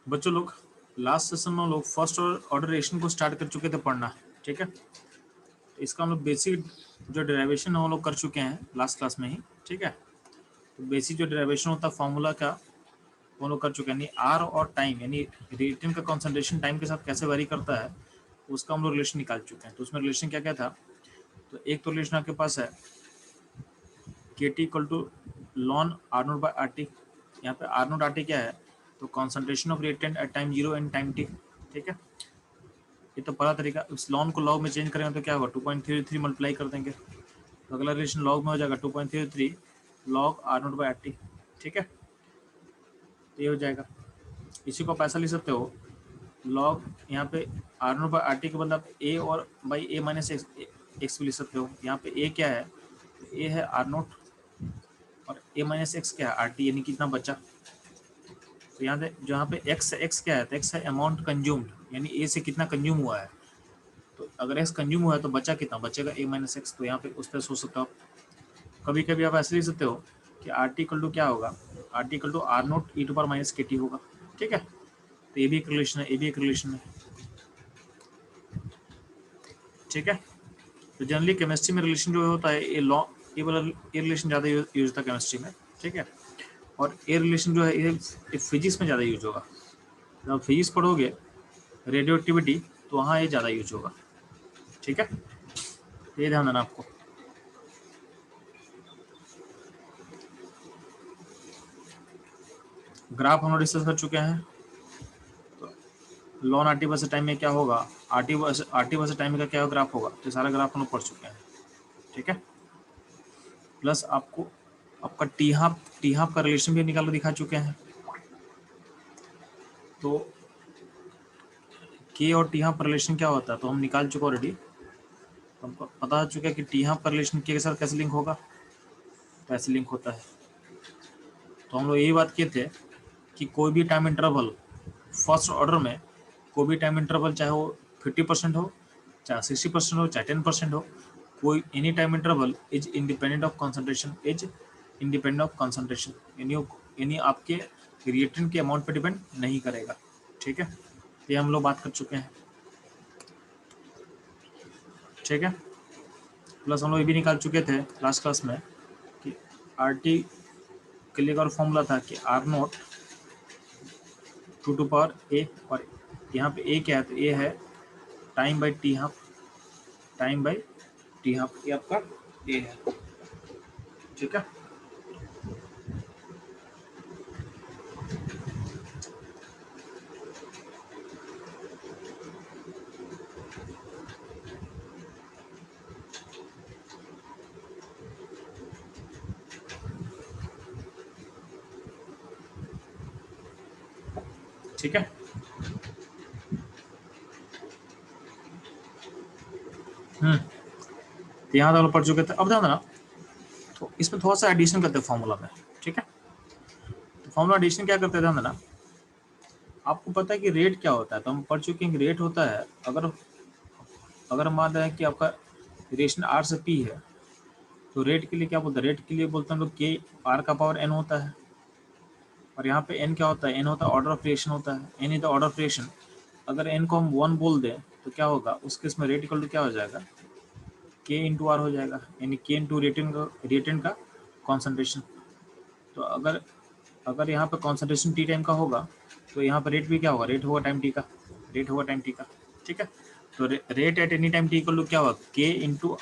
बच्चों लोग last session में लोग फर्स्ट ऑर्डर रिएक्शन को स्टार्ट कर चुके थे पढ़ना, ठीक है। तो इसका हम लोग बेसिक जो डेरिवेशन है वो लोग कर चुके हैं लास्ट क्लास में ही, ठीक है। तो बेसिक जो डेरिवेशन होता है फार्मूला का वो लोग कर चुके हैं, यानी आर और टाइम, यानी रिएक्टेंट का कॉन्सेंट्रेशन टाइम के साथ कैसे वेरी करता है उसका हम लोग रिलेशन निकाल चुके हैं। तो उसमें रिलेशन क्या क्या था, तो एक तो रिलेशन आपके पास है K T equal to ln R naught by R T. यहाँ पे आर नोट आर टी क्या है, तो concentration of reactant at time 0 and time T, ठीक है। ये तो पहला तरीका। इस लॉन को लॉग में चेंज करेंगे तो क्या होगा, 2.33 मल्टीप्लाई कर देंगे तो अगला रिलेशन लॉग में हो जाएगा 2.33 log are naught by R T, ठीक है। तो ये हो जाएगा। इसी को आप ऐसा लिख सकते हो लॉग, यहाँ पे R naught by R T के बदले आप ए और बाई ए माइनस एक्स भी लिख सकते हो। यहाँ पे ए क्या है, ए है आर नोट और ए माइनस एक्स क्या है आर टी, यानी कितना बचा। तो यहाँ पे जहाँ पे एक्स क्या है, तो एक्स है अमाउंट कंज्यूम्ड, यानी ए से कितना कंज्यूम हुआ है। तो अगर एक्स कंज्यूम हुआ है तो बचा कितना, बचेगा ए माइनस एक्स। तो यहाँ पे उस पर सोच सकते हो आप। कभी कभी आप ऐसे लिख सकते हो कि आर टी इक्वल टू क्या होगा, R T equal to R naught E to power minus K T होगा, ठीक है। तो ये भी एक रिलेशन है, ये भी एक रिलेशन है, ठीक है। तो जनरली केमिस्ट्री में रिलेशन जो होता है ये लॉ, ये वाला ये रिलेशन ज़्यादा यूज होता है केमिस्ट्री में, ठीक है। और ये रिलेशन जो है ये फिजिक्स में ज़्यादा यूज होगा। जब फिजिक्स पढ़ोगे रेडियो एक्टिविटी तो वहाँ ये ज़्यादा यूज होगा, ठीक है। तो ये ध्यान देना आपको। ग्राफ हम लोग डिस्कस कर चुके हैं। तो ln R T versus time में क्या होगा, आर टी वर्सेस टाइम का क्या ग्राफ होगा, तो सारा ग्राफ हम लोग पढ़ चुके हैं, ठीक है। प्लस आपको आपका टी हाफ का रिलेशन भी निकाल कर दिखा चुके हैं। तो के और टी हाफ का रिलेशन क्या होता है तो हम निकाल चुके ऑलरेडी। हमको पता हो चुका है कि टी हाफ का रिलेशन के साथ कैसे लिंक होगा, तो ऐसे लिंक होता है। तो हम लोग यही बात किए थे कि कोई भी टाइम इंटरवल फर्स्ट ऑर्डर में, कोई भी टाइम इंटरवल चाहे वो 50% हो, चाहे 60% हो, चाहे 10% हो, कोई any time interval is independent of concentration, is independent of concentration, यानी आपके रिएक्टेंट के अमाउंट पर डिपेंड नहीं करेगा, ठीक है। ये हम लोग बात कर चुके हैं, ठीक है। प्लस हम लोग ये भी निकाल चुके थे लास्ट क्लास में कि आर टी के लिए और फॉर्मूला था कि आर नोट टू पावर ए, और यहाँ पे ए क्या है, तो ए है time by T half, time by T half, ये आपका ए है, ठीक है। ठीक है। तो यहाँ तक पढ़ चुके थे। अब ध्यान देना, तो इसमें थोड़ा सा एडिशन करते हैं फॉर्मूला में, ठीक है। तो फॉर्मूला एडिशन क्या करते हैं, ध्यान देना। आपको पता है कि रेट क्या होता है, तो हम पढ़ चुके हैं कि रेट होता है, अगर मान रहे हैं कि आपका रिएक्शन आर से पी है, तो रेट के लिए क्या बोलते हैं, रेट के लिए बोलते हैं हम लोग के आर का पावर एन होता है। और यहाँ पे एन क्या होता है, एन होता है ऑर्डर ऑफ रिएक्शन होता है, N is the order of reaction. अगर एन को हम 1 बोल दें तो क्या होगा, उस केस में रेट इक्वल टू क्या हो जाएगा, के इंटू आर हो जाएगा, यानी के इंटू रिएटेंट का कॉन्सेंट्रेशन। तो अगर यहाँ पे कॉन्सेंट्रेशन टी टाइम का होगा तो यहाँ पर रेट भी क्या होगा, रेट होगा टाइम टी का, रेट होगा टाइम टी का, ठीक है। तो rate at any time T equal to क्या होगा, के इंटू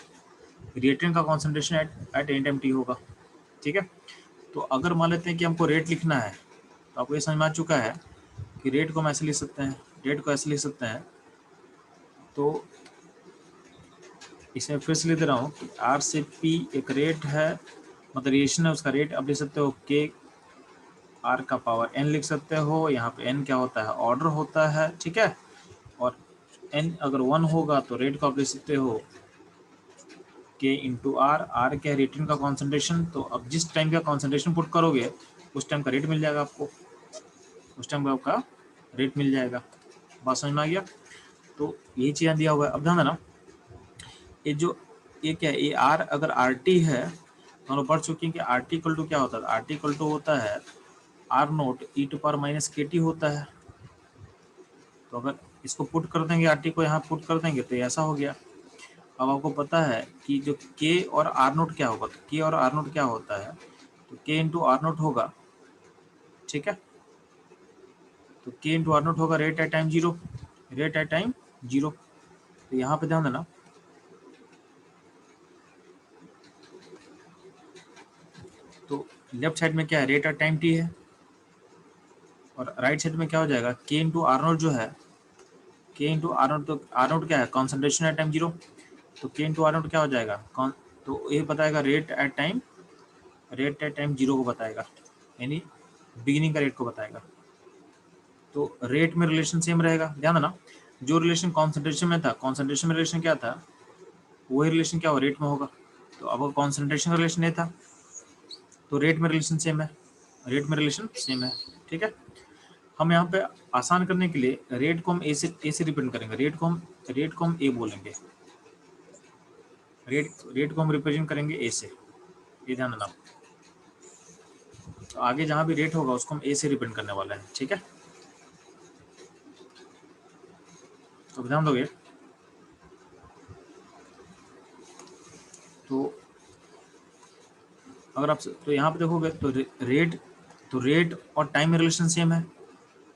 रिएटेंट का concentration at any time T होगा, ठीक है। तो अगर मान लेते हैं कि हमको रेट लिखना है, तो आपको ये समझ में आ चुका है कि रेट को हम ऐसे लिख सकते हैं, रेट को ऐसे लिख सकते हैं। तो इसे फिर से लिख दे रहा हूँ कि आर से पी एक रेट है, मतलब रिएक्शन है, उसका रेट आप लिख सकते हो के आर का पावर एन लिख सकते हो। यहाँ पे एन क्या होता है, ऑर्डर होता है, ठीक है। और एन अगर 1 होगा तो रेट को आप लिख सकते हो के इंटू आर, आर क्या है रिएक्टेंट का कॉन्सेंट्रेशन। तो अब जिस टाइम का कॉन्सेंट्रेशन पुट करोगे उस टाइम का रेट मिल जाएगा आपको, उस टाइम का आपका रेट मिल जाएगा। बात समझ में आ गया। तो यही चीज़ दिया हुआ है। अब ध्यान देना, ये क्या है, ये आर अगर आर टी है तो हम लोग पढ़ चुके हैं कि आर टी इक्वल टू क्या होता है, आर टी इक्वल टू होता है R naught E to power minus K T होता है, तो अगर इसको पुट कर देंगे, आर टी को यहाँ पुट कर देंगे तो ऐसा हो गया। अब आपको पता है कि जो के और आर नोट क्या होगा, तो के और आर नोट क्या होता है, तो के इंटू आर नोट होगा, ठीक है। तो के इंटू आर नोट होगा rate at time zero, rate at time zero. तो यहाँ पे ध्यान देना, तो लेफ्ट साइड में क्या है, रेट एट टाइम टी है, और राइट साइड में क्या हो जाएगा, के इंटू आर नोट जो है, के इंटू आर नोट, तो आर नोट क्या है, कॉन्सेंट्रेशन एट टाइम जीरो, तो के इंटू आर नोट क्या हो जाएगा, तो ये बताएगा रेट एट टाइम जीरो को बताएगा, यानी बिगिनिंग का रेट को बताएगा। तो रेट में रिलेशन सेम रहेगा, ध्यान देना, जो रिलेशन कॉन्सेंट्रेशन में था, कॉन्सेंट्रेशन में रिलेशन क्या था, वही रिलेशन क्या हो, रेट में होगा। तो अब कॉन्सेंट्रेशन रिलेशन ये था, तो रेट में रिलेशन सेम है, रेट में रिलेशन सेम है, ठीक है। हम यहाँ पे आसान करने के लिए रेट को हम ए से रिप्रेजेंट करेंगे, रेट को हम ए बोलेंगे, रेट को हम रिप्रेजेंट करेंगे ए से, ये ध्यान देना। तो आगे जहाँ भी रेट होगा उसको हम ए से रिप्रेजेंट करने वाला है, ठीक है। तो ध्यान दोगे, तो अगर आप तो यहाँ पे देखोगे तो रेट और टाइम में रिलेशन सेम है।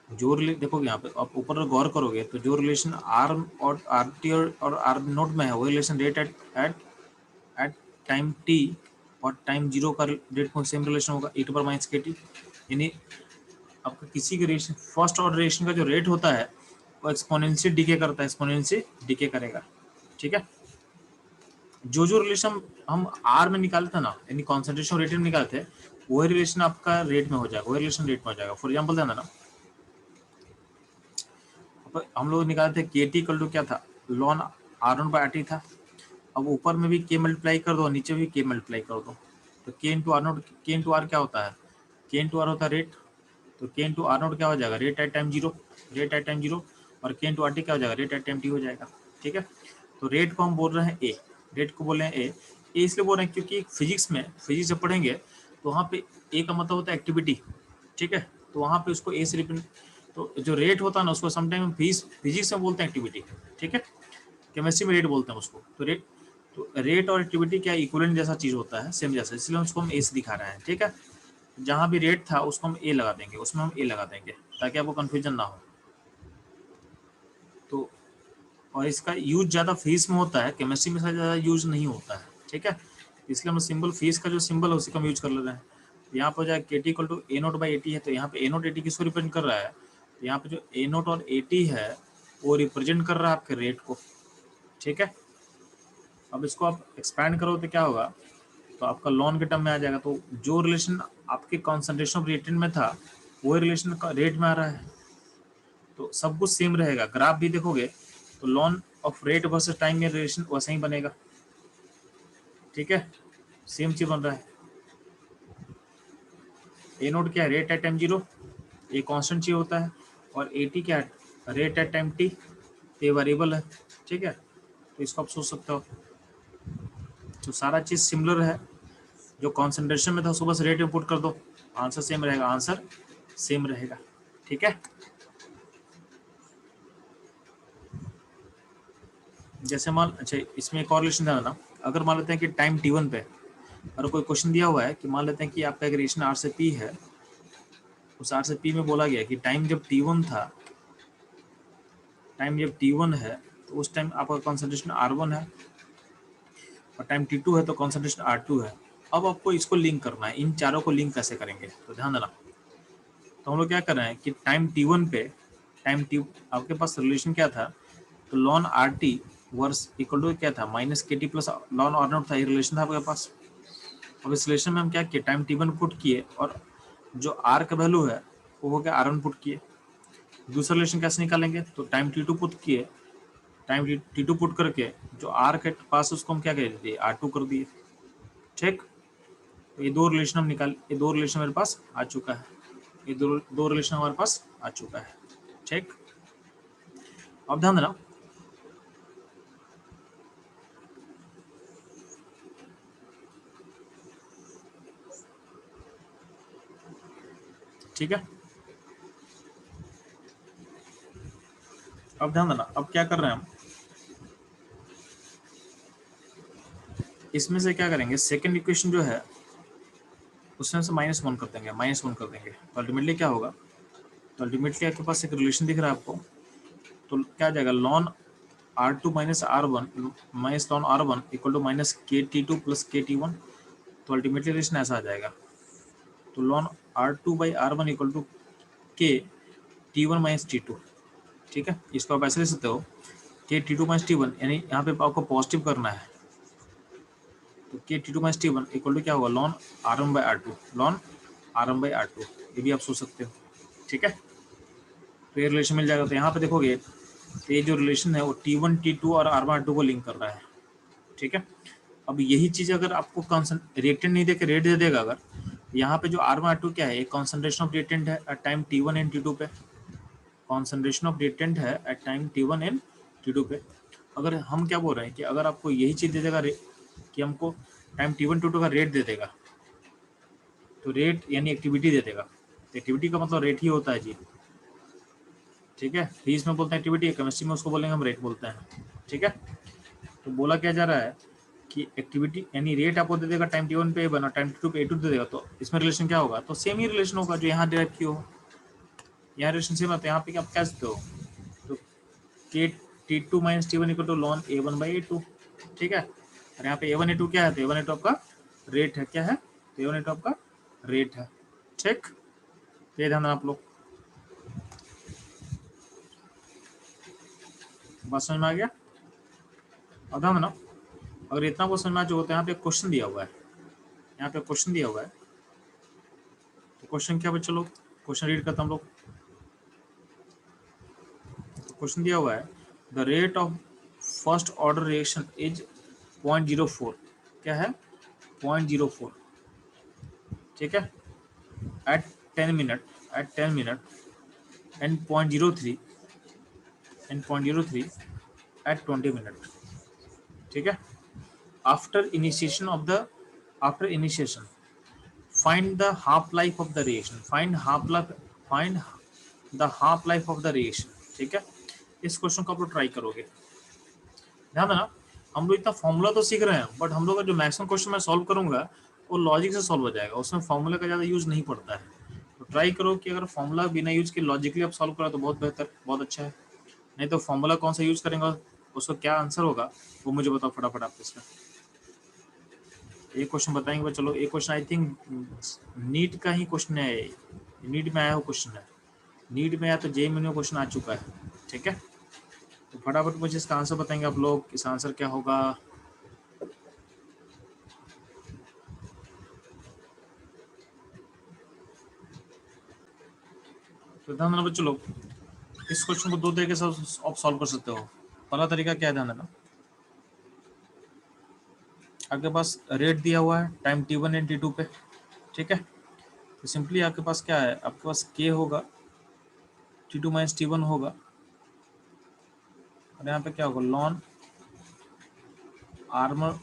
जो देखोगे यहाँ पे आप ऊपर गौर करोगे तो जो रिलेशन आर और आर टी और आर नोट में है, वही relation rate at at at time T और टाइम जीरो का रेट को सेम रिलेशन होगा, e to power minus K T. यानी आपका किसी के रिलेशन फर्स्ट ऑर्डर रिलेशन का जो रेट होता है वो एक्सपोनेंशियल डिके करता है, एक्सपोनेंशियल डिके करेगा, ठीक है। जो रिलेशन हम आर में निकालते हैं ना, यानी कॉन्सेंट्रेशन रेट में निकालते हैं, वही रिलेशन आपका रेट में हो जाएगा, वही रिलेशन रेट में हो जाएगा। फॉर एग्जाम्पल ध्यान देना, हम लोग निकालते थे के टी इक्वल टू क्या था, ln R one by R T था। अब ऊपर में भी के मल्टीप्लाई कर दो, नीचे भी के मल्टीप्लाई कर दो, तो के इंटू आर नोट, के इंटू आर क्या होता है, के इंटू आर होता है रेट, तो के इंटू आर नोट क्या हो जाएगा, rate at time zero, rate at time zero, और के इंटू आर टी क्या हो जाएगा, रेट एट टाइम टी हो जाएगा, ठीक है। तो रेट को हम बोल रहे हैं ए, रेट को बोल रहे हैं ए इसलिए बोल रहे हैं क्योंकि फिजिक्स जब पढ़ेंगे तो वहाँ पे ए का मतलब होता है एक्टिविटी, ठीक है। तो वहाँ पे उसको ए से रिप्रेजेंट, तो जो रेट होता है ना उसको समटाइम फिजिक्स में बोलते हैं एक्टिविटी, ठीक है। केमिस्ट्री में रेट बोलते हैं उसको, तो रेट और एक्टिविटी क्या इक्विवेलेंट जैसा चीज होता है, सेम जैसा, इसलिए उसको हम ए से दिखा रहे हैं, ठीक है। जहाँ भी रेट था उसको हम ए लगा देंगे, उसमें हम ए लगा देंगे ताकि आपको कंफ्यूजन ना हो। तो और इसका यूज ज़्यादा फीस में होता है, केमिस्ट्री में ज़्यादा यूज नहीं होता है, ठीक है। इसलिए हम सिंबल फीस का जो सिंबल है उसी का हम यूज कर ले रहे हैं। तो यहाँ पर जो है K T equal to A naught by A T है, तो यहाँ पे ए नोट ए टी किसको रिप्रेजेंट कर रहा है, तो यहाँ पे जो ए नोट और ए टी है वो रिप्रेजेंट कर रहा है आपके रेट को, ठीक है। अब इसको आप एक्सपैंड करो तो क्या होगा, तो आपका लॉन के टर्म में आ जाएगा। तो जो रिलेशन आपके कॉन्सेंट्रेशन ऑफ रिएक्टेंट में था वही रिलेशन का रेट में आ रहा है, तो सब कुछ सेम रहेगा। ग्राफ भी देखोगे तो lawn of rate versus time में रिलेशन वैसा ही बनेगा, ठीक है, सेम चीज बन रहा है। ए नोट क्या है, रेट एट टाइम जीरो, ये कांस्टेंट चीज होता है, और ए टी क्या है, रेट एट टाइम टी, ये वेरिएबल है, ठीक है। तो इसको आप सोच सकते हो, तो सारा चीज सिमिलर है, जो कॉन्सेंट्रेशन में था उसको बस रेट में पुट कर दो, आंसर सेम रहेगा, आंसर सेम रहेगा, ठीक है। जैसे मान, अच्छा इसमें एक और रिलेशन ध्यान रखना, अगर मान लेते हैं कि टाइम टी1 पे अगर कोई क्वेश्चन दिया हुआ है कि मान लेते हैं कि आपका एक रिलेशन आर से पी है, उस आर से पी में बोला गया कि टाइम जब टी1 था, टाइम जब टी1 है तो उस टाइम आपका कॉन्सेंट्रेशन R1 है, और टाइम टी2 है तो कॉन्सेंट्रेशन R2 है। अब आपको इसको लिंक करना है, इन चारों को लिंक कैसे करेंगे, तो ध्यान देना। तो हम लोग क्या कर रहे हैं कि टाइम टी1 पे, टाइम टी आपके पास रिलेशन क्या था, तो ln R T was equal to क्या था, minus K T plus ln R naught था, ये रिलेशन था आपके पास। अब इस रिलेशन में हम क्या किए, टाइम टी1 पुट किए और जो आर का वैल्यू है वो हो गया R1 पुट किए। दूसरा रिलेशन कैसे निकालेंगे, तो टाइम टी टू पुट किए, टाइम टी टू पुट करके जो आर के पास उसको हम क्या कर दिए, R2 कर दिए, ठीक। तो ये दो रिलेशन हम निकाल, ये दो रिलेशन मेरे पास आ चुका है, ये दो रिलेशन हमारे पास आ चुका है, ठीक। अब ध्यान देना, ठीक है। अब ध्यान देना, अब क्या कर रहे हैं हम, इसमें से क्या करेंगे, सेकंड इक्वेशन जो है उसमें से -1 कर देंगे, -1 कर देंगे, तो अल्टीमेटली क्या होगा, तो अल्टीमेटली आपके पास एक रिलेशन दिख रहा है आपको, तो क्या आ जाएगा, ln R2 minus R1 minus ln R1 equal to minus KT2 plus KT1, तो अल्टीमेटली रिलेशन ऐसा आ जाएगा, तो ln R2 by R1 equal to K T1 minus T2, ठीक है, इसको आप ऐसे ले सकते हो K T2 माइनस T1, यानी यहाँ पे आपको पॉजिटिव करना है, तो K T2 minus T1 equal to क्या होगा, ln R1 by R2, ln R1 by R2, ये भी आप सोच सकते हो, ठीक है, तो ये रिलेशन मिल जाएगा, तो यहाँ पे देखोगे तो ये जो रिलेशन है वो T1 T2 और R1 R2 को लिंक कर रहा है, ठीक है। अब यही चीज़ अगर आपको रिएक्टेंट नहीं देकर रेट दे देगा, अगर यहाँ पे जो R1 R2 क्या है, एक कॉन्सेंट्रेशन ऑफ रिएक्टेंट है at time T1 and T2 पे, कॉन्सेंट्रेशन ऑफ रिएक्टेंट है at time T1 and T2 पे, अगर हम क्या बोल रहे हैं कि अगर आपको यही चीज़ दे देगा कि हमको टाइम T1 T2 का रेट दे देगा, तो रेट यानी एक्टिविटी दे देगा, एक्टिविटी का मतलब रेट ही होता है जी, ठीक है, फिजिक्स में बोलते हैं एक्टिविटी, केमिस्ट्री में उसको बोलेंगे हम रेट बोलते हैं, ठीक है। तो बोला क्या जा रहा है कि एक्टिविटी यानी रेट आपको दे देगा टाइम T1 पे A1 और टाइम T2 पे A2 दे देगा, तो इसमें रिलेशन क्या होगा, तो सेम ही रिलेशन होगा जो यहाँ डिराइव किया हो, यहाँ रिलेशन सेम है, तो यहाँ पे आप कह सकते हो, तो K T2 minus T1 equal to ln A1 by A2, ठीक है, और यहाँ पे A1 A2 क्या है, तो A1 A2 आपका रेट है, क्या है, तो A1 A2 आपका रेट है, ठीक, ये ध्यान आप लोग, बात समझ में आ गया, अब ध्यान ना, अगर इतना को समझ में आ चुका तो यहाँ पे क्वेश्चन दिया हुआ है, यहाँ पे क्वेश्चन दिया हुआ है, तो क्वेश्चन क्या बच्चों लोग, क्वेश्चन रीड करता हम लोग, तो क्वेश्चन दिया हुआ है, the rate of first order reaction is 0.04, क्या है 0.04, ठीक है, at 10 minute and 0.03 at 20 minute, ठीक है, after initiation find the half life of the reaction, find the half life of the reaction, ठीक है, इस क्वेश्चन को आप लोग ट्राई करोगे, ध्यान देना, हम लोग इतना फॉर्मूला तो सीख रहे हैं, बट हम लोग का जो मैक्सिमम क्वेश्चन मैं सॉल्व करूंगा वो लॉजिक से सॉल्व हो जाएगा, उसमें फॉर्मूला का ज़्यादा यूज नहीं पड़ता है, तो ट्राई करो कि अगर फॉर्मूला बिना यूज के लॉजिकली आप सॉल्व करो तो बहुत बेहतर, बहुत अच्छा है, नहीं तो फॉर्मूला कौन सा यूज करेंगे, उसका क्या आंसर होगा वो मुझे बताओ फटाफट आप इसका, एक क्वेश्चन बताएंगे, चलो एक क्वेश्चन आई थिंक नीट का ही क्वेश्चन है, नीट में आया हुआ क्वेश्चन है, नीट में या तो जेईई में क्वेश्चन आ चुका है, ठीक है, तो फटाफट मुझे इसका आंसर बताएंगे आप लोग, इसका आंसर क्या होगा, तो ध्यान देना बच्चों लोग, इस क्वेश्चन को दो तरीके से आप सॉल्व कर सकते हो, पहला तरीका क्या है, ध्यान देना, आपके पास रेट दिया हुआ है टाइम T1 एंड T2 पे, ठीक है, तो सिंपली आपके पास क्या है, आपके पास K होगा T2 माइनस T1 होगा, और यहाँ पे क्या होगा ln आर्मर,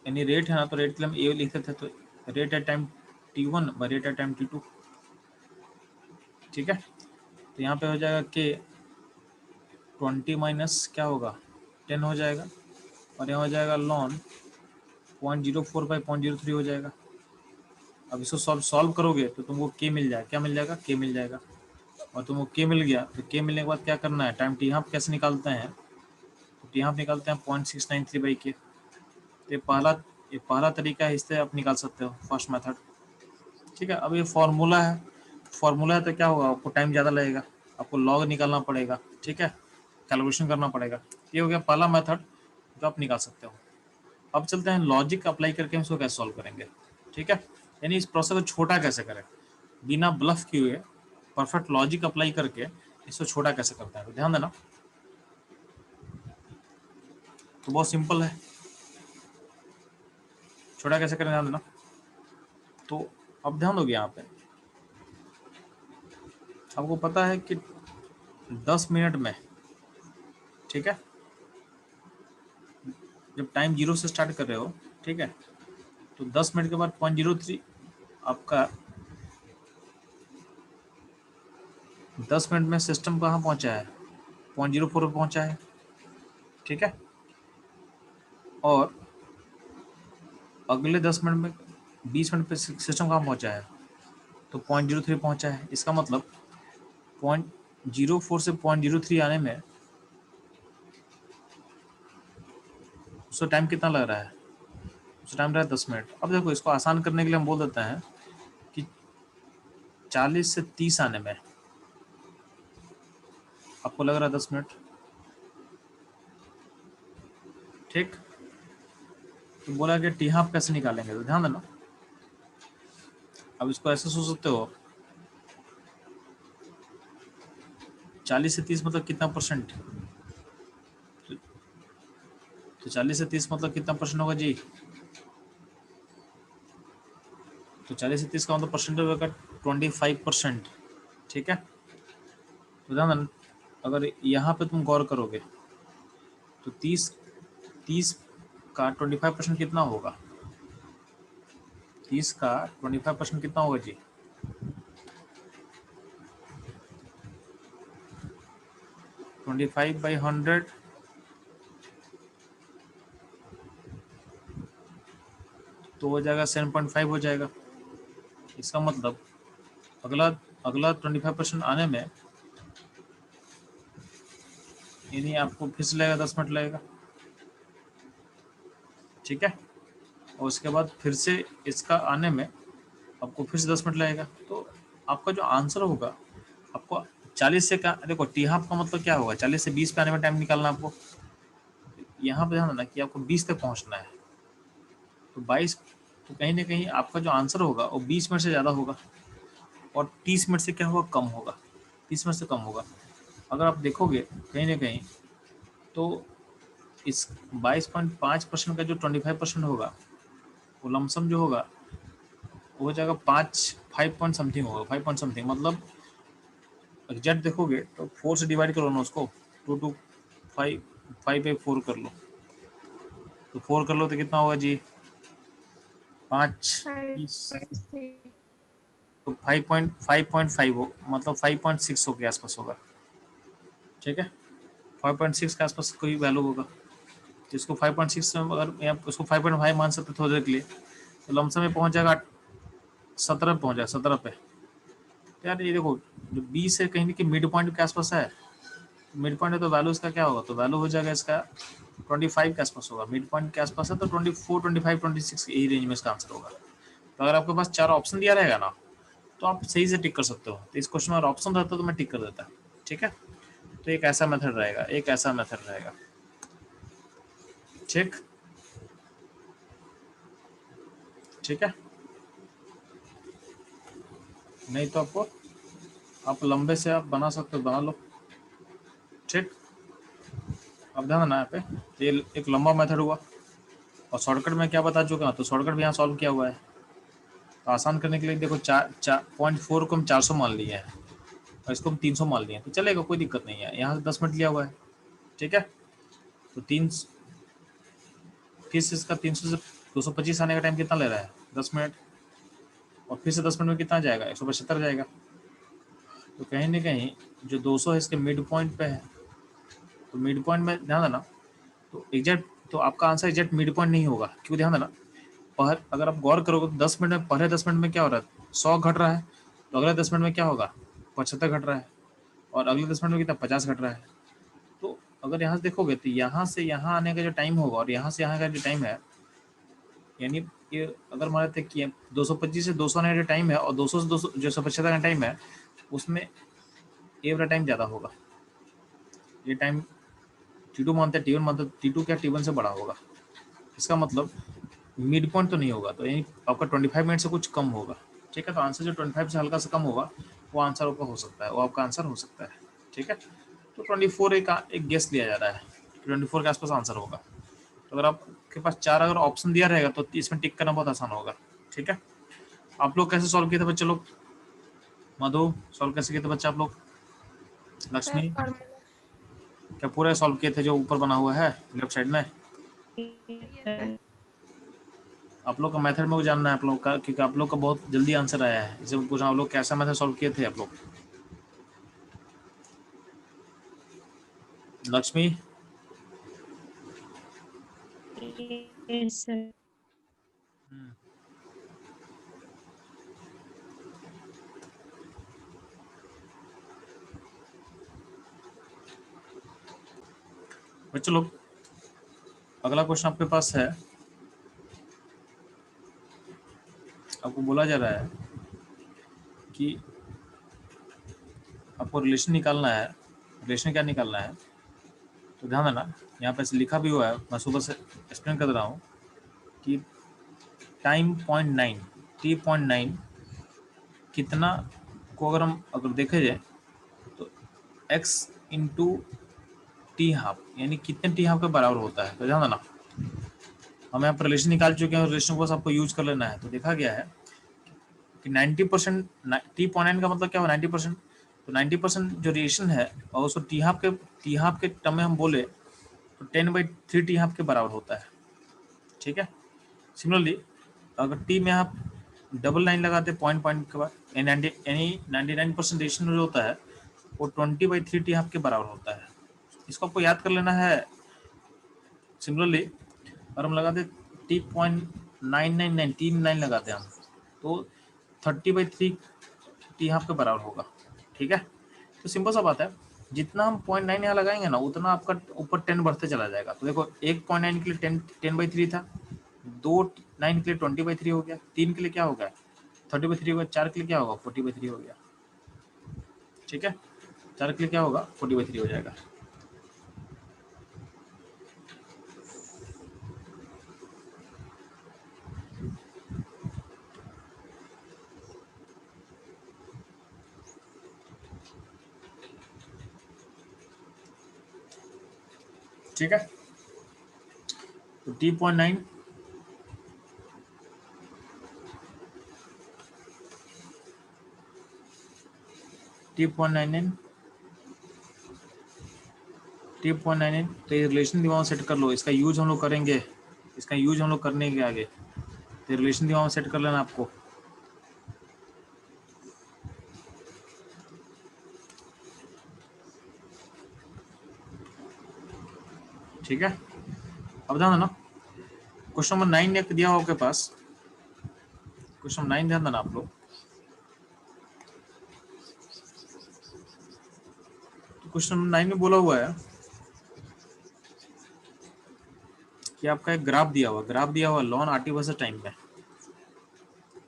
यानी रेट है ना, तो रेट के लिए हम ए लिखते थे, तो rate at time T1 by rate at time T2, ठीक है, तो यहाँ पे हो जाएगा K 20 माइनस क्या होगा 10 हो जाएगा, और यहाँ हो जाएगा ln 0.04 बाई 0.03 हो जाएगा, अब इसको सॉल्व करोगे तो तुमको K मिल जाएगा, क्या मिल जाएगा, K मिल जाएगा, और तुमको K मिल गया, तो K मिलने के बाद क्या करना है, टाइम T यहाँ कैसे निकालते हैं, तो यहाँ निकालते हैं 0.693 बाई K, तो ये पहला तरीका है, इससे आप निकाल सकते हो फर्स्ट मेथड, ठीक है। अब ये फॉर्मूला है तो क्या होगा, आपको टाइम ज़्यादा लगेगा, आपको लॉग निकालना पड़ेगा, ठीक है, कैलकुलेशन करना पड़ेगा, ये हो गया पहला मेथड जो आप निकाल सकते हो। अब चलते हैं लॉजिक अप्लाई करके हम इसको कैसे सॉल्व करेंगे, ठीक है, यानी इस प्रोसेस को छोटा कैसे करें बिना ब्लफ किए, परफेक्ट लॉजिक अप्लाई करके इसको छोटा कैसे करते हैं, तो ध्यान देना, तो बहुत सिंपल है, छोटा कैसे करें ध्यान देना, तो अब ध्यान दोगे यहाँ पे, आपको पता है कि 10 मिनट में, ठीक है, जब टाइम 0 से स्टार्ट कर रहे हो, ठीक है, तो 10 मिनट के बाद 0.03 आपका 10 मिनट में सिस्टम कहाँ पहुँचा है 0.04 पे पहुंचा है, ठीक है। और अगले 10 मिनट में 20 मिनट पे सिस्टम कहाँ पहुंचा है, तो 0.03 पहुंचा है। इसका मतलब 0.04 से 0.03 आने में उसका टाइम कितना लग रहा है, उसका टाइम रहा है 10 मिनट। अब देखो इसको आसान करने के लिए हम बोल देते हैं कि 40 से 30 आने में आपको लग रहा है 10 मिनट, ठीक। तो बोला कि टी हाफ कैसे निकालेंगे, तो ध्यान देना। अब इसको ऐसे सोच सकते हो, 40 से 30 मतलब कितना परसेंट, तो 40 से 30 मतलब कितना परसेंट होगा जी, तो 40 से 30 का मतलब परसेंटेज होगा 25%, ठीक है। तो ध्यान देना, अगर यहाँ पे तुम गौर करोगे तो 30 का 25% कितना होगा, 30 का 25% कितना होगा जी, 25/100 तो हो जाएगा 7.5 हो जाएगा। इसका मतलब अगला अगला 25% आने में यानी आपको फिर से लगेगा 10 मिनट लगेगा, ठीक है। और उसके बाद फिर से इसका आने में आपको फिर से 10 मिनट लगेगा। तो आपका जो आंसर होगा आपको 40 से का, देखो टी हाफ का मतलब क्या होगा, 40 से 20 पे आने में टाइम निकालना आपको। यहाँ पे ध्यान देना कि आपको 20 तक पहुँचना है, तो 22, तो कहीं ना कहीं आपका जो आंसर होगा वो 20 मिनट से ज़्यादा होगा और 30 मिनट से क्या होगा, कम होगा, 30 मिनट से कम होगा। अगर आप देखोगे कहीं ना कहीं तो इस 22.5% का जो 25% होगा वो लमसम जो होगा वो हो जाएगा 5 पॉइंट समथिंग होगा, 5 पॉइंट समथिंग। मतलब एग्जैक्ट देखोगे तो 4 से डिवाइड करो ना उसको, 5 पे 4 कर लो, तो 4 कर लो तो कितना होगा जी, 5, तो 5.5 हो, मतलब 5.6 के आसपास होगा, ठीक है। 5.6 के आसपास कोई वैल्यू होगा, जिसको 5.6 में अगर आप उसको 5.5 मान सकते थोड़ी देर के लिए, तो लमसम में पहुंच जाएगा 17 पे, पहुंच जाएगा 17 पे। तो यार ये देखो जो 20 है कहीं ना कहीं मिड पॉइंट के आसपास है, मिड पॉइंट है तो वैल्यू इसका क्या होगा, तो वैल्यू हो जाएगा इसका 25 के आसपास होगा। मिड पॉइंट के आसपास है तो 24, 25, 26 यही रेंज में इसका आंसर होगा। तो अगर आपके पास 4 ऑप्शन दिया रहेगा ना तो आप सही से टिक कर सकते हो। तो इस क्वेश्चन में अगर ऑप्शन रहता तो मैं टिक कर देता, ठीक है। तो एक ऐसा मेथड रहेगा, एक ऐसा मेथड रहेगा, ठीक, ठीक है। नहीं तो आपको आप लंबे से आप बना सकते हो, बना लो, ठीक। अब ध्यान देना यहाँ पे, ये एक लंबा मेथड हुआ और शॉर्टकट में क्या बता चुका, तो शॉर्टकट भी यहाँ सॉल्व किया हुआ है। तो आसान करने के लिए देखो 4.4 को हम 400 मान लिए हैं और इसको हम 300 मान लिए हैं, तो चलेगा, कोई दिक्कत नहीं है। यहाँ से 10 मिनट लिया हुआ है, ठीक है। तो 30 इसका 300 से 225 आने का टाइम कितना ले रहा है, 10 मिनट, और फिर से 10 मिनट में कितना जाएगा, 175 जाएगा। तो कहीं ना कहीं जो 200 है इसके मिड पॉइंट पे है, तो मिड पॉइंट में ध्यान देना, तो एग्जैक्ट, तो आपका आंसर एग्जैक्ट मिड पॉइंट नहीं होगा, क्यों, ध्यान देना। अगर आप गौर करोगे तो 10 मिनट में, पहले 10 मिनट में क्या हो रहा है, 100 घट रहा है, तो अगले 10 मिनट में क्या होगा, 75 घट रहा है, और अगले 10 मिनट में कितना, 50 घट रहा है। तो अगर यहाँ से देखोगे तो यहाँ से यहाँ आने का जो टाइम होगा और यहाँ से यहाँ का जो टाइम है, यानी ये अगर मान लेते कि 225 से 200 आने का जो टाइम है और 200 से 200 जो 175 का टाइम है, उसमें ये वाला टाइम ज़्यादा होगा। ये टाइम T2 मानते हैं, T1 मानते हैं, T2 क्या T1 से बड़ा होगा। इसका मतलब मिड पॉइंट तो नहीं होगा, तो यानी आपका 25 मिनट से कुछ कम होगा, ठीक है। तो आंसर जो 25 से हल्का सा कम होगा वो आंसर आपका हो सकता है, वो आपका आंसर हो सकता है, ठीक है। तो 24 एक गेस लिया जा रहा है, 24 के आसपास आंसर होगा। तो अगर आपके पास 4 अगर ऑप्शन दिया रहेगा तो इसमें टिक करना बहुत आसान होगा, ठीक है। आप लोग कैसे सॉल्व किए थे बच्चे लोग, मधु सॉल्व कैसे किए थे बच्चे आप लोग, लक्ष्मी क्या पूरा सॉल्व किए थे जो ऊपर बना हुआ है लेफ्ट साइड में। आप लोग का मेथड में वो जानना है आप लोग का, क्योंकि आप लोग का बहुत जल्दी आंसर आया है, इसे पूछा आप लोग कैसा मेथड सॉल्व किए थे आप लोग। Lakshmi Yes, sir. बच्चों लोग, अगला क्वेश्चन आपके पास है, आपको बोला जा रहा है कि आपको रिलेशन निकालना है। रिलेशन क्या निकालना है, तो ध्यान देना, यहाँ पे लिखा भी हुआ है, मैं सुबह से एक्सप्लेन कर रहा हूँ कि टाइम 0.9 t.9 कितना को अगर देखे जाए तो x इंटू टी हाफ यानी कितने टी हाफ के बराबर होता है। तो ध्यान देना, हम यहाँ पर रिलेशन निकाल चुके हैं, रिलेशन को आपको यूज कर लेना है। तो देखा गया है कि 90% t.9 का मतलब क्या हुआ 90%। तो 90% जो रिलेशन है और उसको टी हाफ के टर्म में हम बोले तो 10/3 टी हाफ के बराबर होता है। ठीक है, सिमिलरली अगर टी में आप डबल लाइन लगाते पॉइंट पॉइंट के बाद यानी 99% रेशियो जो होता है वो 20/3 टी हाफ के बराबर होता है। इसको आपको याद कर लेना है। सिमिलरली अगर हम लगाते t.999 3 9 लगाते हैं हम, तो 30/3 टी हाफ के बराबर होगा। ठीक है, तो सिंपल सा बात है, जितना हम 0.9 यहाँ लगाएंगे ना उतना आपका ऊपर 10 बढ़ते चला जाएगा। तो देखो 1.9 के लिए 10/3 था, 2.9 के लिए 20/3 हो गया, 3 के लिए क्या हो गया 30/3 हो गया, 4 के लिए क्या होगा 40/3 हो गया। ठीक है, 4 के लिए क्या होगा 40/3 हो जाएगा। ठीक है, तो t.9 t.99 t.99 तो ये रिलेशन दिमाग सेट कर लो, इसका यूज हम लोग करेंगे, इसका यूज हम लोग करने के आगे। तो रिलेशन दिमाग सेट कर लेना आपको। ठीक है, अब ध्यान देना, क्वेश्चन नंबर 9 एक दिया हुआ आपके पास, क्वेश्चन 9 ध्यान देना आप लोग। तो क्वेश्चन नंबर 9 में बोला हुआ है कि आपका एक ग्राफ दिया हुआ लॉन आरटी वर्सेस टाइम में,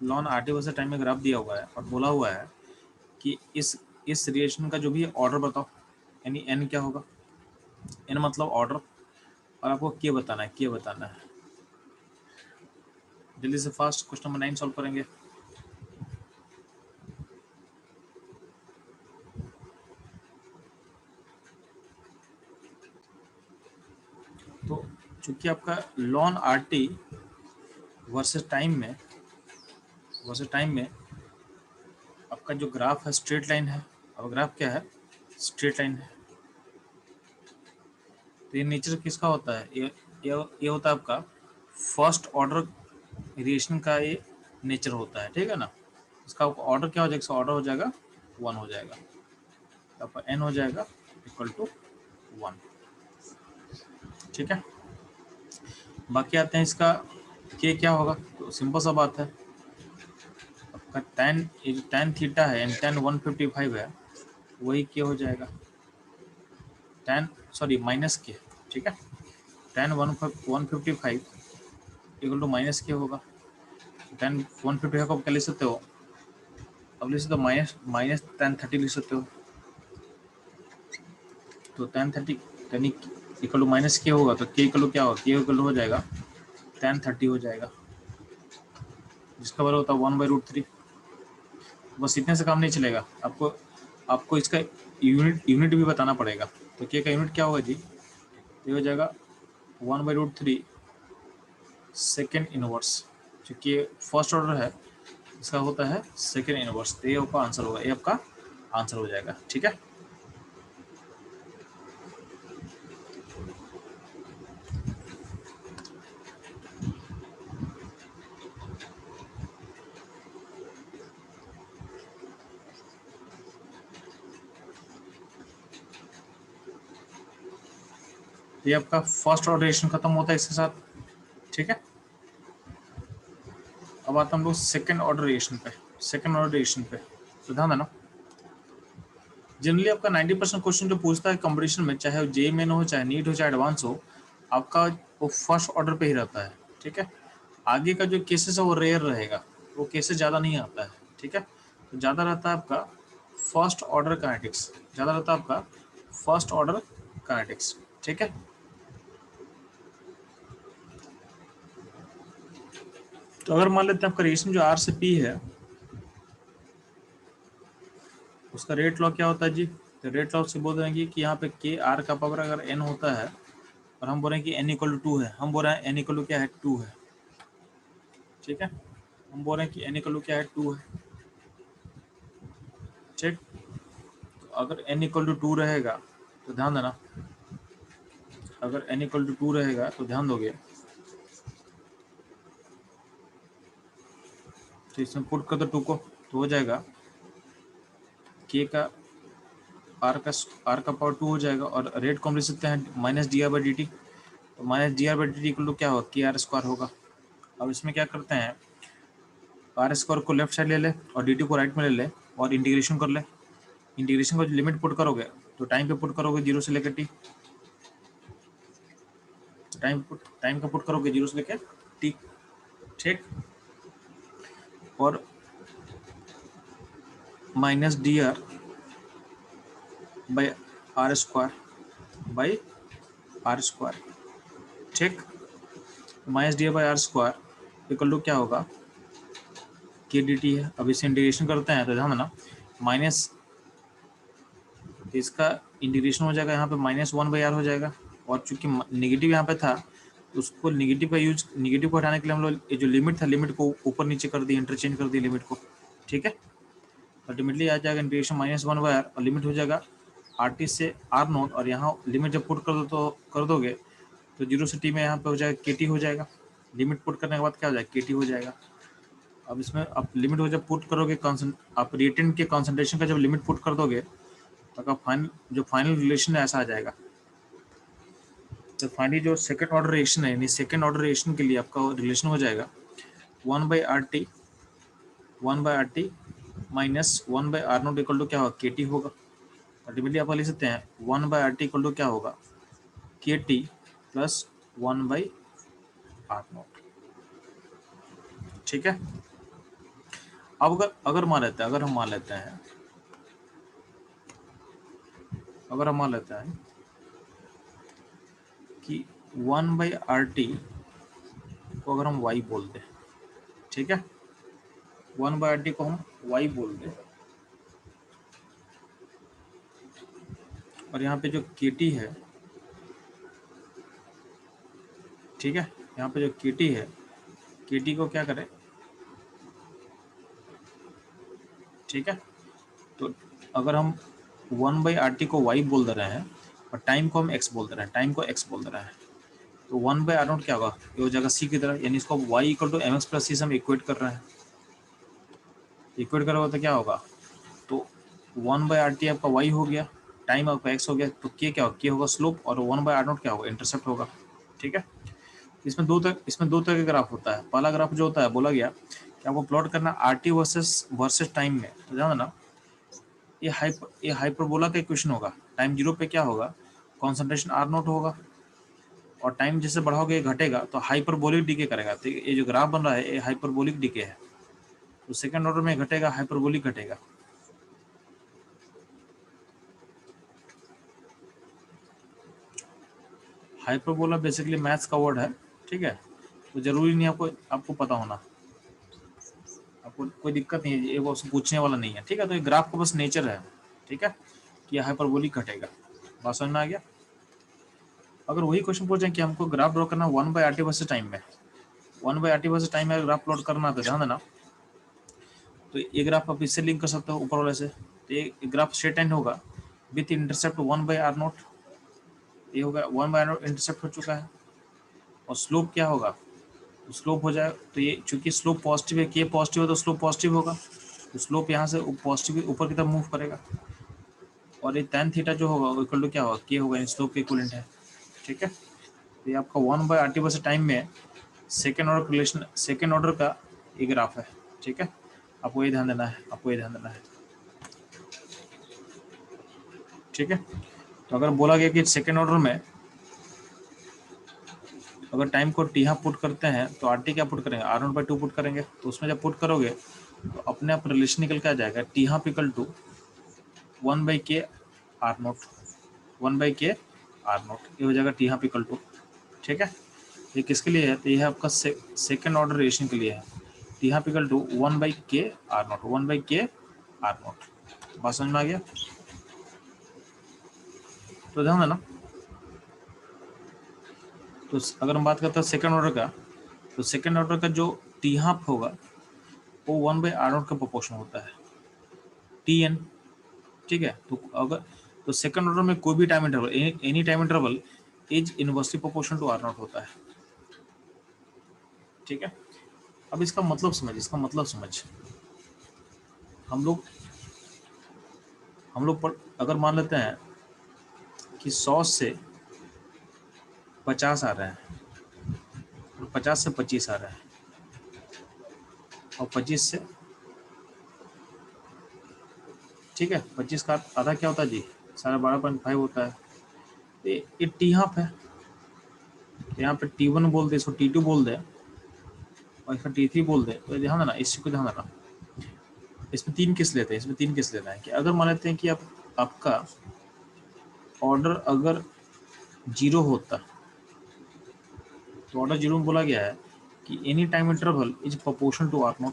लॉन आरटी वर्सेस टाइम में ग्राफ दिया हुआ है और बोला हुआ है कि इस रिएक्शन का जो भी ऑर्डर बताओ, यानी एन क्या होगा, एन मतलब ऑर्डर, और आपको के बताना है, के बताना है। जल्दी से फास्ट क्वेश्चन नंबर 9 सॉल्व करेंगे। तो चूंकि आपका लॉन आरटी वर्सेस टाइम में आपका जो ग्राफ है स्ट्रेट लाइन है, अब ग्राफ क्या है स्ट्रेट लाइन है। तो ये नेचर किसका होता है, ये होता है आपका फर्स्ट ऑर्डर रिएक्शन का ये नेचर होता है। ठीक है ना, इसका ऑर्डर क्या हो जाएगा, इसका ऑर्डर हो जाएगा 1 हो जाएगा, तो आपका एन हो जाएगा इक्वल टू 1। ठीक है, बाकी आते हैं इसका के क्या होगा। तो सिंपल सा बात है, आपका tan थीटा है एंड tan 155 है, वही के हो जाएगा, माइनस के। ठीक है, tan 155 इक्वल टू माइनस के होगा। tan 155 को आप क्या लिख सकते हो, अब लिख सकते हो माइनस tan 30 लिख सकते हो। तो tan 30 यानी इक्वल टू माइनस के होगा, तो के इक्वल टू क्या होगा, के इक्वल टू हो जाएगा tan 30 हो जाएगा, जिसका बराबर होता है 1/√3। बस इतने से काम नहीं चलेगा, आपको इसका यूनिट भी बताना पड़ेगा। तो के का यूनिट क्या होगा जी, ये हो जाएगा 1/√3 सेकेंड इनवर्स, क्योंकि फर्स्ट ऑर्डर है इसका होता है सेकेंड इनवर्स। तो ये आपका आंसर होगा, ये आपका आंसर हो जाएगा। ठीक है, ये आपका फर्स्ट ऑर्डर रिलेशन खत्म होता है इसके साथ, ठीक है। अब आता हम लोग सेकेंड ऑर्डर रिलेशन पे। सेकेंड ऑर्डर रिलेशन पे तो ध्यान देना, जनरली आपका 90% क्वेश्चन जो पूछता है कंपटीशन में, चाहे जे मेन हो, चाहे नीट हो, चाहे एडवांस हो, आपका वो फर्स्ट ऑर्डर पे ही रहता है, ठीक है। आगे का जो केसेस है वो रेयर रहेगा, वो केसेस ज़्यादा नहीं आता है, ठीक है। तो ज़्यादा रहता है आपका फर्स्ट ऑर्डर काइनेटिक्स, ज़्यादा रहता है आपका फर्स्ट ऑर्डर काइनेटिक्स, ठीक है। तो अगर मान लेते हैं आपका रिएक्शन जो आर से पी है, उसका रेट लॉ क्या होता है जी? तो रेट लॉ से बोल रहे हैं कि यहाँ पे के आर का पावर अगर एन होता है और हम बोल रहे हैं कि एन इक्वल टू 2 है, हम बोल रहे हैं एन इक्वल टू क्या है 2 है, ठीक है। हम बोल रहे हैं कि एन इक्वल टू क्या है 2 है, ठीक। तो अगर एन इक्वल टू 2 रहेगा तो ध्यान देना, अगर एन इक्वल टू 2 रहेगा तो ध्यान दोगे, तो इसमें पुट कर दो 2 को, तो हो जाएगा के का आर का पावर 2 हो जाएगा, और रेट को हम लिख सकते हैं minus d r by d t. तो minus d r by d t equal to क्या होगा, के आर स्क्वायर होगा। अब इसमें क्या करते हैं, आर स्क्वायर को लेफ्ट साइड ले ले और डी टी को राइट में ले ले और इंटीग्रेशन कर ले। इंटीग्रेशन को लिमिट पुट करोगे तो टाइम पे पुट करोगे 0 से लेकर टी, टाइम का पुट करोगे 0 से लेकर टी, ठीक। और minus d r by r square, ठीक। Minus d r by r square equal to क्या होगा, के डी टी है। अब इसे इंटीग्रेशन करते हैं तो ध्यान देना, माइनस इसका इंटीग्रेशन हो जाएगा यहाँ पे -1/r हो जाएगा, और चूंकि नेगेटिव यहाँ पे था तो उसको नेगेटिव का यूज, नेगेटिव को हटाने के लिए हम लोग ये जो लिमिट था, लिमिट को ऊपर नीचे कर दिए, इंटरचेंज कर दिए लिमिट को, ठीक है। अल्टीमेटली आ जाएगा इंटीग्रेशन -1/r और लिमिट हो जाएगा आर टी से आर नोट, और यहाँ लिमिट जब पुट कर दो तो कर दोगे तो 0 से टी में यहाँ पे हो जाएगा के टी हो जाएगा। लिमिट पुट करने के बाद क्या हो जाएगा, के टी हो जाएगा। अब इसमें आप लिमिट को जब पुट करोगे, आप रिएक्टेंट के कॉन्सेंट्रेशन का जब लिमिट पुट कर दोगे तो आपका जो फाइनल रिलेशन है ऐसा आ जाएगा। तो फाइनली जो सेकेंड ऑर्डर रिएक्शन है, यानी सेकेंड ऑर्डर रिएक्शन के लिए आपका रिलेशन हो जाएगा 1/RT minus 1/R0 equal to क्या होगा, के टी होगा। अल्टीमेटली आप लिख सकते हैं 1/RT इक्वल टू क्या होगा, के टी प्लस 1/R0, ठीक है। अब अगर मान लेते हैं, अगर हम मान लेते हैं कि 1/RT को अगर हम y बोल दें, ठीक है, 1/RT को हम y बोल दें, और यहाँ पे जो KT है, ठीक है, यहाँ पे जो KT है, KT को क्या करें, ठीक है। तो अगर हम 1/RT को y बोल दे रहे हैं और टाइम को हम x बोल दे रहे हैं, तो 1/R0 क्या होगा, ये हो जाएगा c की तरह, यानी इसको y equal to mx plus c से हम इक्वेट कर रहे हैं। इक्वेट करोगे तो क्या होगा, तो 1/RT आपका y हो गया, टाइम आपका x हो गया, तो k क्या होगा, k होगा स्लोप, और 1/R0 क्या होगा, इंटरसेप्ट होगा, ठीक है। इसमें दो तरह के ग्राफ होता है। पहला ग्राफ जो होता है, बोला गया कि आपको प्लॉट करना RT वर्सेस टाइम में, तो ध्यान देना ये हाइपरबोला का इक्वेशन होगा। टाइम 0 पे क्या होगा, कॉन्सेंट्रेशन R0 होगा, और टाइम जैसे बढ़ाओगे घटेगा तो हाइपरबोलिक डीके करेगा। तो ये जो ग्राफ बन रहा है ये हाइपरबोलिक डीके है, तो सेकंड ऑर्डर में घटेगा, हाइपरबोलिक घटेगा। हाइपरबोला बेसिकली मैथ्स का वर्ड है, ठीक है, तो जरूरी नहीं आपको पता होना, आपको कोई दिक्कत नहीं है, ये वो पूछने वाला नहीं है, ठीक है। तो ये ग्राफ का बस नेचर है, ठीक है, कि हाइपरबोलिक घटेगा। बात समझ में आ गया। अगर वही क्वेश्चन पूछे कि हमको ग्राफ ड्रॉ करना 1/RT वर्सेस टाइम में, 1/RT वर्सेस टाइम में ग्राफ प्लॉट करना, तो ध्यान देना, तो ये ग्राफ आप इससे लिंक कर सकते हो ऊपर वाले से। तो ये ग्राफ स्ट्रेट एंड होगा विथ इंटरसेप्ट 1/R0, ये होगा 1/R0 इंटरसेप्ट हो चुका है, और स्लोप क्या होगा, तो स्लोप हो जाए, तो ये चूंकि स्लोप पॉजिटिव है, के पॉजिटिव है तो स्लोप पॉजिटिव होगा, तो स्लोप यहाँ से पॉजिटिव ऊपर की तरफ मूव करेगा, और ये tan थीटा जो होगा इक्वल टू क्या होगा, के होगा, स्लोप के इक्विवेलेंट है, ठीक है। तो ये आपका 1/RT टाइम में second order relation, second order का ये ग्राफ है। ठीक है, आपको ये ध्यान देना है, आपको ये ध्यान देना है। ठीक है, तो अगर बोला गया कि सेकेंड ऑर्डर में अगर टाइम को टी यहाँ पुट करते हैं तो आर टी क्या पुट करेंगे, R0/2 पुट करेंगे। तो उसमें जब पुट करोगे तो अपने आप रिलेशन निकल के आ जाएगा, टी यहाँ equal to 1/k R0, 1/k R0, ये हो जाएगा टी यहाँ इक्वल टू। ठीक है, ये किसके लिए है, तो ये है आपका सेकेंड ऑर्डर रिलेशन के लिए है। टी यहाँ equal to 1/k R0, 1/k R0। बात समझ में आ गया? तो ध्यान देना, तो अगर हम बात करते हैं सेकेंड ऑर्डर का, तो सेकेंड ऑर्डर का जो टी हाफ होगा वो 1/R0 का प्रोपोर्शन होता है, Tn। ठीक है, तो अगर तो सेकेंड ऑर्डर में कोई भी time interval, any time interval is inversely proportion to R0 होता है। ठीक है, अब इसका मतलब समझ, इसका मतलब समझ। हम लोग अगर मान लेते हैं कि 100 से 50 आ रहे हैं और 50 से 25 आ रहे हैं और 25 से, ठीक है, 25 का आधा क्या होता है जी, 12.5 होता है। ये टी हाफ है, यहाँ पे T1 बोल दे, इसको T2 बोल दे और इसका T3 बोल दे। तो ध्यान देना, इसी को ध्यान देना। इसमें 3 केस लेते हैं, इसमें 3 केस लेना है कि अगर मान लेते हैं कि आपका ऑर्डर अगर 0 होता, तो ऑर्डर 0 में बोला गया है कि any time interval is proportional to R0।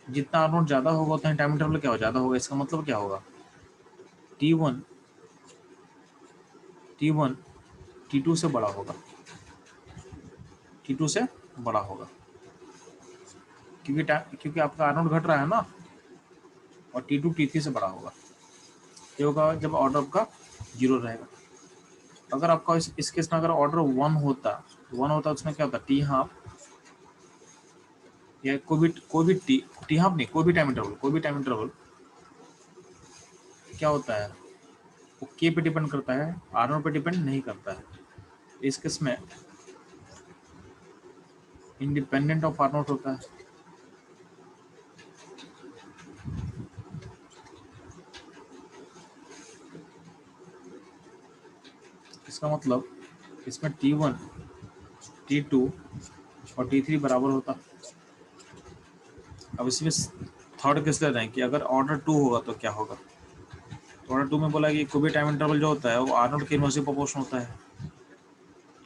जितना R0 ज़्यादा होगा उतना टाइम इंटरवल क्या हो, ज़्यादा होगा। इसका मतलब क्या होगा, T1 T2 से बड़ा होगा, T2 से बड़ा होगा, क्योंकि आपका R0 घट रहा है ना, और T2 T3 से बड़ा होगा। ये होगा जब ऑर्डर आपका 0 रहेगा। अगर आपका इस केस में अगर ऑर्डर 1 होता, उसमें क्या होता, टी हाफ या कोई भी टी हाफ नहीं, कोई भी टाइम इंटरवल क्या होता है, वो के पे डिपेंड करता है, R0 पे डिपेंड नहीं करता है। इस केस में इंडिपेंडेंट ऑफ R0 होता है। इसका मतलब इसमें T1 T2 और T3 बराबर होता। अब इसमें थर्ड केस ले रहे हैं कि अगर ऑर्डर 2 होगा तो क्या होगा। तो ऑर्डर 2 में बोला कि कोई भी टाइम इंटरवल जो होता है वो R0 के इनवर्सली प्रोपोर्शन होता है।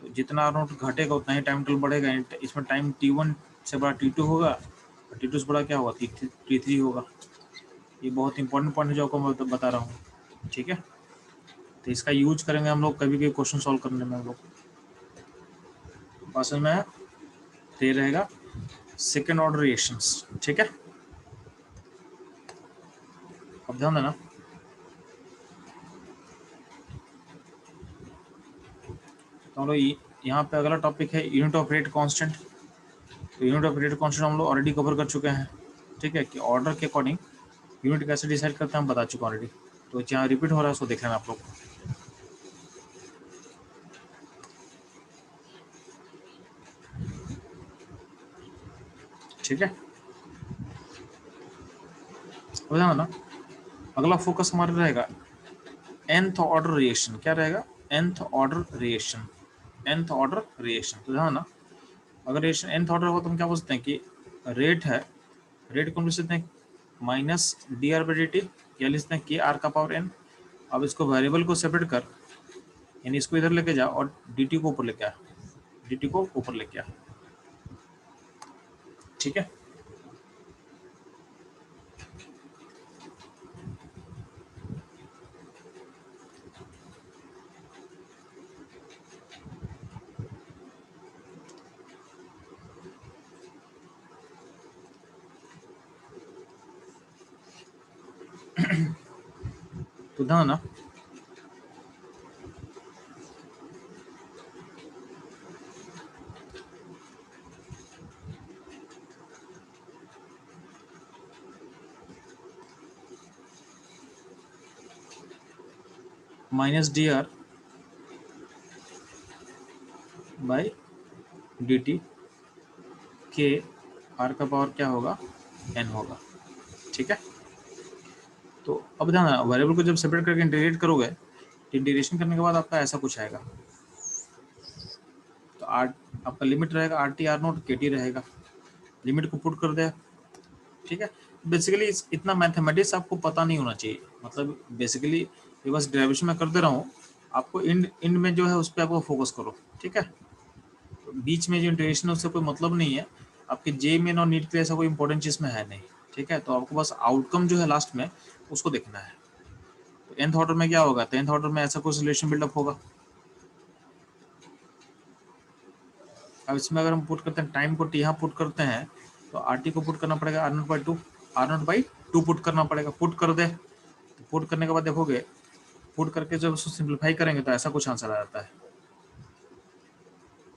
तो जितना R0 घटेगा उतना ही टाइम इंटरवल बढ़ेगा। इसमें टाइम T1 से बड़ा T2 होगा और T2 से बड़ा क्या होगा, T3 होगा। ये बहुत इंपॉर्टेंट पॉइंट है जो आपको मैं बता रहा हूँ। ठीक है, तो इसका यूज करेंगे हम लोग कभी भी क्वेश्चन सॉल्व करने में। हम लोग असल में ये रहेगा सेकेंड ऑर्डर रिएक्शंस। ठीक है, अब ध्यान देना, तो हम लोग यहाँ पे अगला टॉपिक है यूनिट ऑफ रेट कांस्टेंट। तो यूनिट ऑफ रेट कांस्टेंट हम लोग ऑलरेडी कवर कर चुके हैं। ठीक है, कि ऑर्डर के अकॉर्डिंग यूनिट कैसे डिसाइड करते हैं हम बता चुके हैं ऑलरेडी। तो जहाँ रिपीट हो रहा है उसको देख लेना आप लोग। ठीक है, हो जाना ना। अगला फोकस हमारा रहेगा nth ऑर्डर रिएक्शन। क्या रहेगा, nth order reaction, nth order reaction. तो ध्यान ना, अगर रिएक्शन nth ऑर्डर हो तो हम क्या बोल सकते हैं कि रेट है, रेट को हम लिख सकते हैं माइनस dr/dt, या लिख सकते हैं kr का पावर n। अब इसको वेरिएबल को सेपरेट कर, यानी इसको इधर लेके जा और dt को ऊपर लेके आ, dt को ऊपर लेके आ। ठीक है, तो ध्यान ना, minus dr by d T के आर का पावर क्या होगा, एन होगा। ठीक है, तो अब ध्यान रखना वेरिएबल को जब सेपरेट करके इंटीग्रेट करोगे तो इंटीग्रेशन करने के बाद आपका ऐसा कुछ आएगा। तो आर आपका लिमिट रहेगा आर टी आर नोट के टी रहेगा, लिमिट को पुट कर दे। ठीक है, बेसिकली इतना मैथमेटिक्स आपको पता नहीं होना चाहिए, मतलब बेसिकली ये बस डेरिवेशन में कर दे रहा हूँ, आपको इंड में जो है उस पर आपको फोकस करो। ठीक है, तो बीच में जो इंटीग्रेशन है उससे कोई मतलब नहीं है, आपके जे में और नीट के लिए ऐसा कोई इंपॉर्टेंट चीज़ में है नहीं। ठीक है, तो आपको बस आउटकम जो है लास्ट में उसको देखना है। तो nth ऑर्डर में क्या होगा, तो nth ऑर्डर में ऐसा कुछ रिलेशन बिल्डअप होगा। अब इसमें अगर हम पुट करते हैं टाइम को टी यहाँ पुट करते हैं तो आर टी को पुट करना पड़ेगा R naught by two, R naught by two put करना पड़ेगा। पुट कर दे, तो पुट करने के बाद देखोगे पुट करके जब उसको सिंप्लीफाई करेंगे तो ऐसा कुछ आंसर आ जाता है।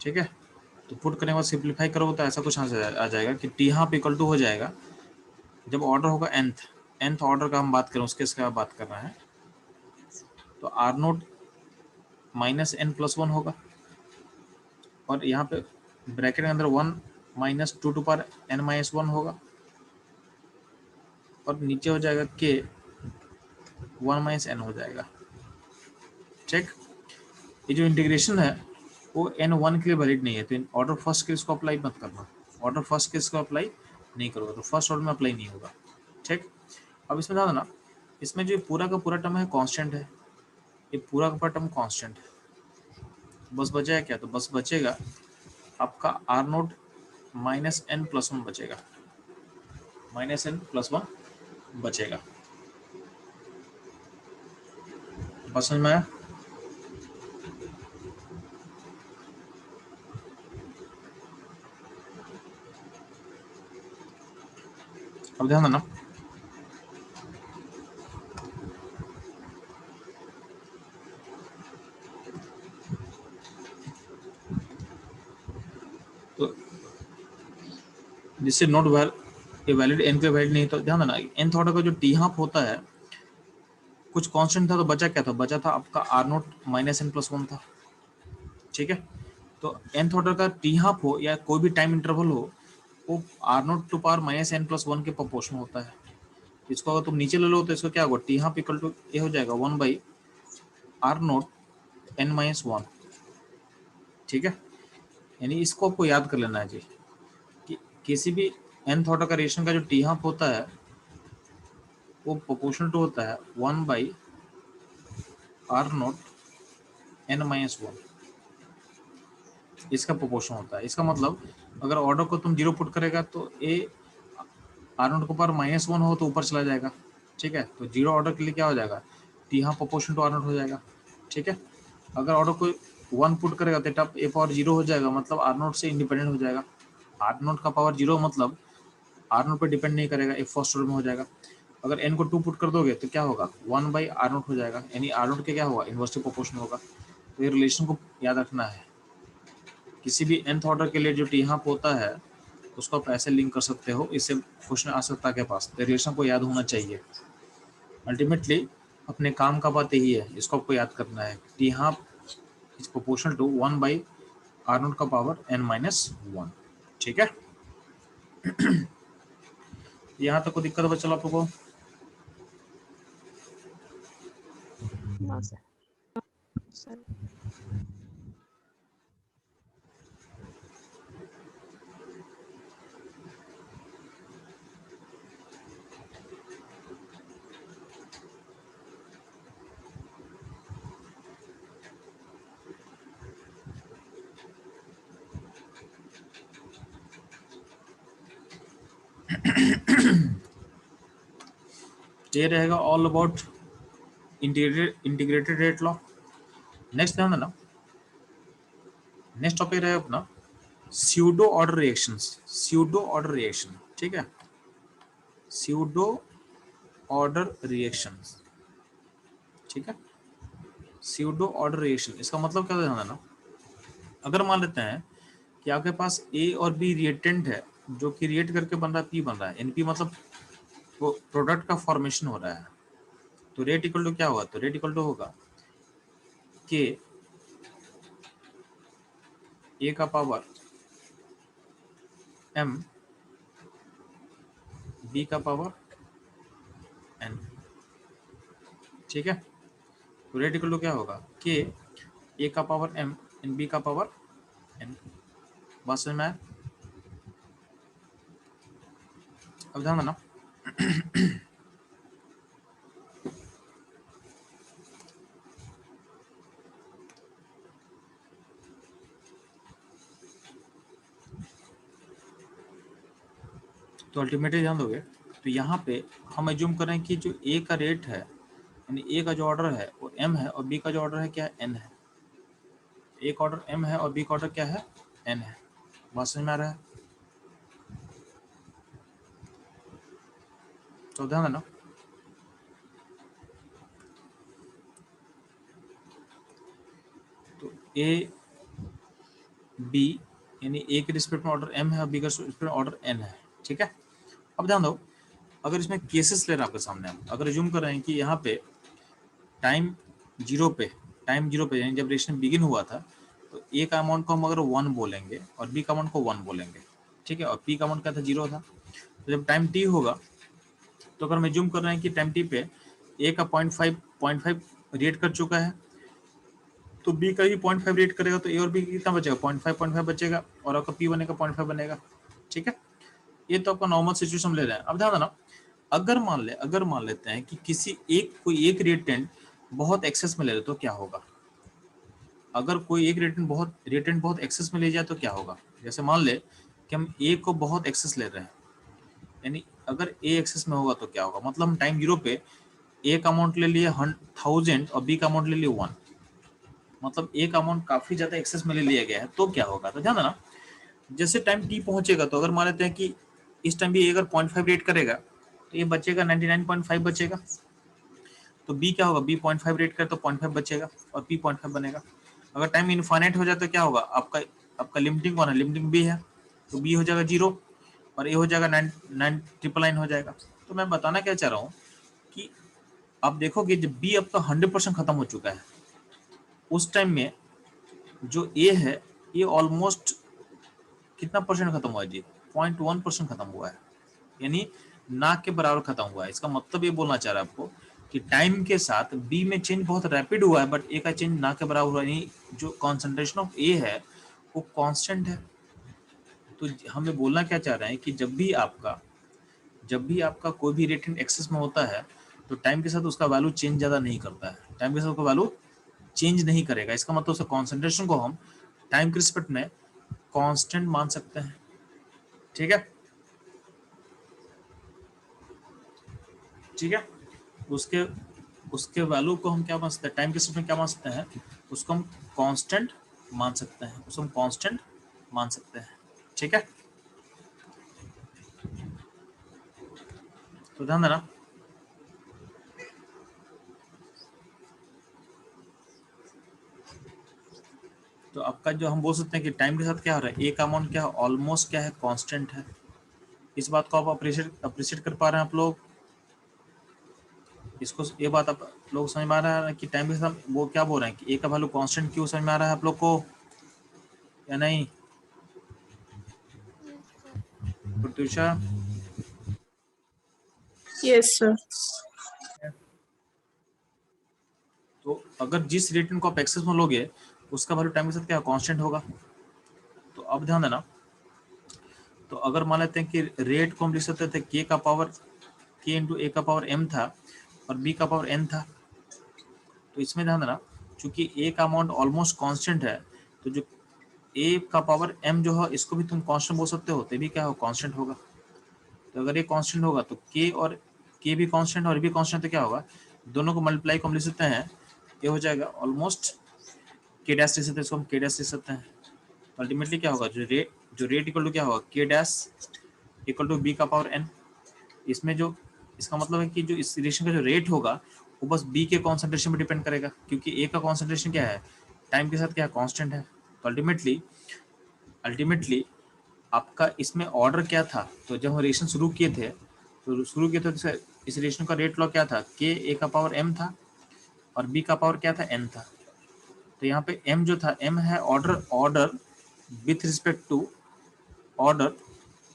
ठीक है, तो पुट करने के बाद सिंप्लीफाई करोगे तो ऐसा कुछ आंसर आ जाएगा कि टी यहाँ पे इक्वल टू हो जाएगा, जब ऑर्डर होगा nth ऑर्डर का हम बात करें उसके इसका बात कर रहे हैं, तो R naught minus N plus one होगा, और यहाँ पे ब्रैकेट के अंदर 1 minus two to power n minus one होगा, और नीचे हो जाएगा के 1 माइनस एन हो जाएगा। ठीक, ये जो इंटीग्रेशन है वो n1 के लिए वैलिड नहीं है, तो ऑर्डर फर्स्ट के इसको अप्लाई मत करना, ऑर्डर फर्स्ट के इसको अप्लाई नहीं करोगे तो फर्स्ट ऑर्डर में अप्लाई नहीं होगा। ठीक, अब इसमें ध्यान देना, इसमें जो पूरा का पूरा टर्म है कांस्टेंट है, ये पूरा का पूरा टर्म कांस्टेंट है, बस बचा है क्या, तो बस बचेगा आपका R naught minus N plus one बचेगा, माइनस एन प्लस वन बचेगा। बस समझ में आया? अब ध्यान देना, तो जिससे नोट वैलिड एन के वैलिड नहीं, तो ध्यान देना एन ऑर्डर का जो टी हाफ होता है कुछ कांस्टेंट था, तो बचा क्या था, बचा था आपका R naught minus N plus one था। ठीक है, तो nth ऑर्डर का टी हाफ हो या कोई भी टाइम इंटरवल हो वो R naught to power minus N plus one के प्रोपोर्शन होता है। इसको अगर तुम नीचे ले लो तो इसको क्या होगा, टी हाफ इक्वल टू ये हो जाएगा 1 by R naught N minus one. ठीक है, यानी इसको आपको याद कर लेना है जी कि किसी भी nth ऑर्डर का रिएक्शन का जो टी हाफ होता है वो प्रोपोर्शनल टू होता है 1 by R naught N minus one, इसका प्रोपोर्शन होता है। इसका मतलब अगर ऑर्डर को तुम जीरो पुट करेगा तो ए आर नोट के ऊपर माइनस वन हो तो ऊपर चला जाएगा। ठीक है, तो जीरो ऑर्डर के लिए क्या हो जाएगा, टी यहाँ प्रोपोर्शन टू आर नोट हो जाएगा। ठीक है, अगर ऑर्डर कोई वन पुट करेगा तो टप ए पावर जीरो हो जाएगा, मतलब आर नोट से इंडिपेंडेंट हो जाएगा। आर नोट का पावर जीरो मतलब आर नोट पर डिपेंड नहीं करेगा, एक फर्स्ट ऑर्डर में हो जाएगा। अगर एन को टू पुट कर दोगे तो क्या होगा, 1 बाई आर नोट हो जाएगा, यानी आर नोट के क्या होगा, इन्वर्सली प्रोपोर्शन होगा। तो ये रिलेशन को याद रखना है, किसी भी nth ऑर्डर के लिए जो टी हाफ होता है उसको आप ऐसे लिंक कर सकते हो, इससे क्वेश्चन आ सकता है के पास, तो रिलेशन को याद होना चाहिए। अल्टीमेटली अपने काम का बात यही है, इसको आपको याद करना है, T half is proportional to 1 by R naught का पावर n माइनस वन। ठीक है, यहाँ तक कोई दिक्कत है चलो आप लोगों को? हाँ सर। ये रहेगा all about integrated rate law. Next ध्यान देना, नेक्स्ट टॉपिक रहेगा अपना pseudo order reactions, pseudo order reaction. ठीक है, स्यूडो ऑर्डर रिएक्शंस। ठीक है, स्यूडो ऑर्डर रिएक्शन इसका मतलब क्या ध्यान देना, अगर मान लेते हैं कि आपके पास ए और बी रिएक्टेंट है जो कि रिएक्ट करके बन रहा है पी बन रहा है, एनपी मतलब वो प्रोडक्ट का फॉर्मेशन हो रहा है, तो रेट इक्वल टू क्या होगा, तो रेट इक्वल टू होगा के ए का पावर m, b का पावर n, ठीक है। तो रेट इक्वल टू क्या होगा, k a का पावर m इन b का पावर n। बात समझ में आया? अब ध्यान देना, तो अल्टीमेटली ध्यान दोगे तो यहाँ पे हम एज्यूम करें कि जो ए का रेट है, यानी ए का जो ऑर्डर है वो m है और b का जो ऑर्डर है क्या है, n है। ए का ऑर्डर m है और b का ऑर्डर क्या है, n है। बात समझ में आ रहा है? तो ध्यान देना, तो ए बी यानी ए के रिस्पेक्ट में ऑर्डर m है और b के रिस्पेक्ट में ऑर्डर n है, ठीक है। अब ध्यान दो, अगर इसमें केसेस ले रहे हैं आपके सामने, हम अगर एज्यूम कर रहे हैं कि यहाँ पे टाइम जीरो पे यानी जब रेशन बिगिन हुआ था, तो ए का अमाउंट को हम अगर 1 बोलेंगे और बी का अमाउंट को 1 बोलेंगे, ठीक है, और पी का अमाउंट क्या था, 0 था। तो जब टाइम टी होगा, तो अगर हम एज्यूम कर रहे हैं कि टाइम टी पे ए का 0.5 रेट कर चुका है, तो बी का ही 0.5 रेट करेगा, तो ए और बी कितना बचेगा, 0.5 बचेगा, और आपका पी बनेगा 0.5 बनेगा, ठीक है। ये तो आपका नॉर्मल सिचुएशन ले रहे हैं। अब ध्यान देना, अगर मान लेते हैं कि किसी कोई एक रिएक्टेंट बहुत एक्सेस में ले रहे तो क्या होगा। अगर कोई एक रिएक्टेंट बहुत एक्सेस में ले जाए तो क्या होगा। जैसे मान ले कि हम ए को बहुत एक्सेस ले रहे हैं, यानी अगर ए एक्सेस में होगा तो क्या होगा, मतलब हम टाइम 0 पे ए का अमाउंट ले लिए 1000 और बी का अमाउंट ले लिए 1, मतलब ए का अमाउंट काफी ज्यादा एक्सेस में ले लिया गया है, तो क्या होगा। तो ध्यान देना, जैसे टाइम टी पहुंचेगा, तो अगर मान लेते हैं कि इस टाइम भी अगर 0.5 रेट करेगा, तो ये बचेगा 99.5 बचेगा। तो बी क्या होगा, बी 0.5 रेट करे तो 0.5 बचेगा और पी 0.5 बनेगा। अगर टाइम इनफाइनाइट हो जाए तो क्या होगा, आपका लिमिटिंग कौन है, लिमिटिंग बी है, तो बी हो जाएगा 0 और ए हो जाएगा 999 हो जाएगा। तो मैं बताना क्या चाह रहा हूँ कि आप देखोगे जब बी आपका 100% खत्म हो चुका है, उस टाइम में जो ए है ये ऑलमोस्ट कितना परसेंट खत्म हुआ है जी, 0.1% खत्म हुआ है, यानी ना के बराबर खत्म हुआ है। इसका मतलब ये बोलना चाह रहा है आपको कि टाइम के साथ बी में चेंज बहुत रैपिड हुआ है, बट ए का चेंज ना के बराबर हुआ, यानी जो कॉन्सेंट्रेशन ऑफ ए है वो कांस्टेंट है। तो हमें बोलना क्या चाह रहे हैं कि जब भी आपका कोई भी रिएक्टेंट एक्सेस में होता है, तो टाइम के साथ उसका वैल्यू चेंज ज़्यादा नहीं करता है, टाइम के साथ उसका वैल्यू चेंज नहीं करेगा। इसका मतलब उसका कॉन्सेंट्रेशन को हम टाइम के रिस्पेक्ट में कांस्टेंट मान सकते हैं, ठीक है। ठीक है, उसके उसके वैल्यू को हम क्या मान सकते हैं, टाइम के रिस्पेक्ट में क्या मान सकते हैं, उसको हम कांस्टेंट मान सकते हैं, उसको हम कांस्टेंट मान सकते हैं, ठीक है। तो ध्यान देना, तो आपका जो हम बोल सकते हैं कि टाइम के साथ क्या हो रहा है, ए का अमाउंट क्या है, ऑलमोस्ट क्या है, कांस्टेंट है। इस बात को आप अप्रिशिएट कर पा रहे हैं आप लोग, इसको ये बात आप लोग समझ में आ रहा है कि टाइम के साथ वो क्या बोल रहे हैं कि ए का वैल्यू कांस्टेंट क्यों, समझ में आ रहा है आप लोग को या नहीं। Yes, sir. Pratyusha, Yes, sir. तो अगर जिस रिएक्टेंट को आप एक्सेस में लोगे उसका वैल्यू टाइम के साथ क्या कांस्टेंट होगा। तो अब ध्यान देना, तो अगर मान लेते हैं कि रेट को हम लिख सकते थे के का पावर के इंटू ए का पावर m था और b का पावर n था। तो इसमें ध्यान देना, चूंकि a का अमाउंट ऑलमोस्ट कांस्टेंट है, तो जो a का पावर m जो है इसको भी तुम कांस्टेंट बोल सकते हो, तो भी क्या हो, कांस्टेंट होगा। तो अगर ये कांस्टेंट होगा तो k भी कांस्टेंट और भी कांस्टेंट, तो क्या होगा, दोनों को मल्टीप्लाई को हम लिख सकते हैं, ये हो जाएगा ऑलमोस्ट k डैश लिख सकते हैं, इसको हम k डैश लिख सकते हैं। अल्टीमेटली क्या होगा, जो रेट इक्वल टू क्या होगा, k dash equal to b का पावर n। इसमें जो इसका मतलब है कि जो इस रिएक्शन का जो रेट होगा वो बस बी के कॉन्सेंट्रेशन पर डिपेंड करेगा, क्योंकि ए का कॉन्सेंट्रेशन क्या है, टाइम के साथ क्या है, कांस्टेंट है। तो अल्टीमेटली आपका इसमें ऑर्डर क्या था, तो जब हम रिएक्शन शुरू किए थे तो इस रिएक्शन का रेट लॉ क्या था, के ए का पावर m था और बी का पावर क्या था, n था। तो यहाँ पे m जो था, m है order with respect to order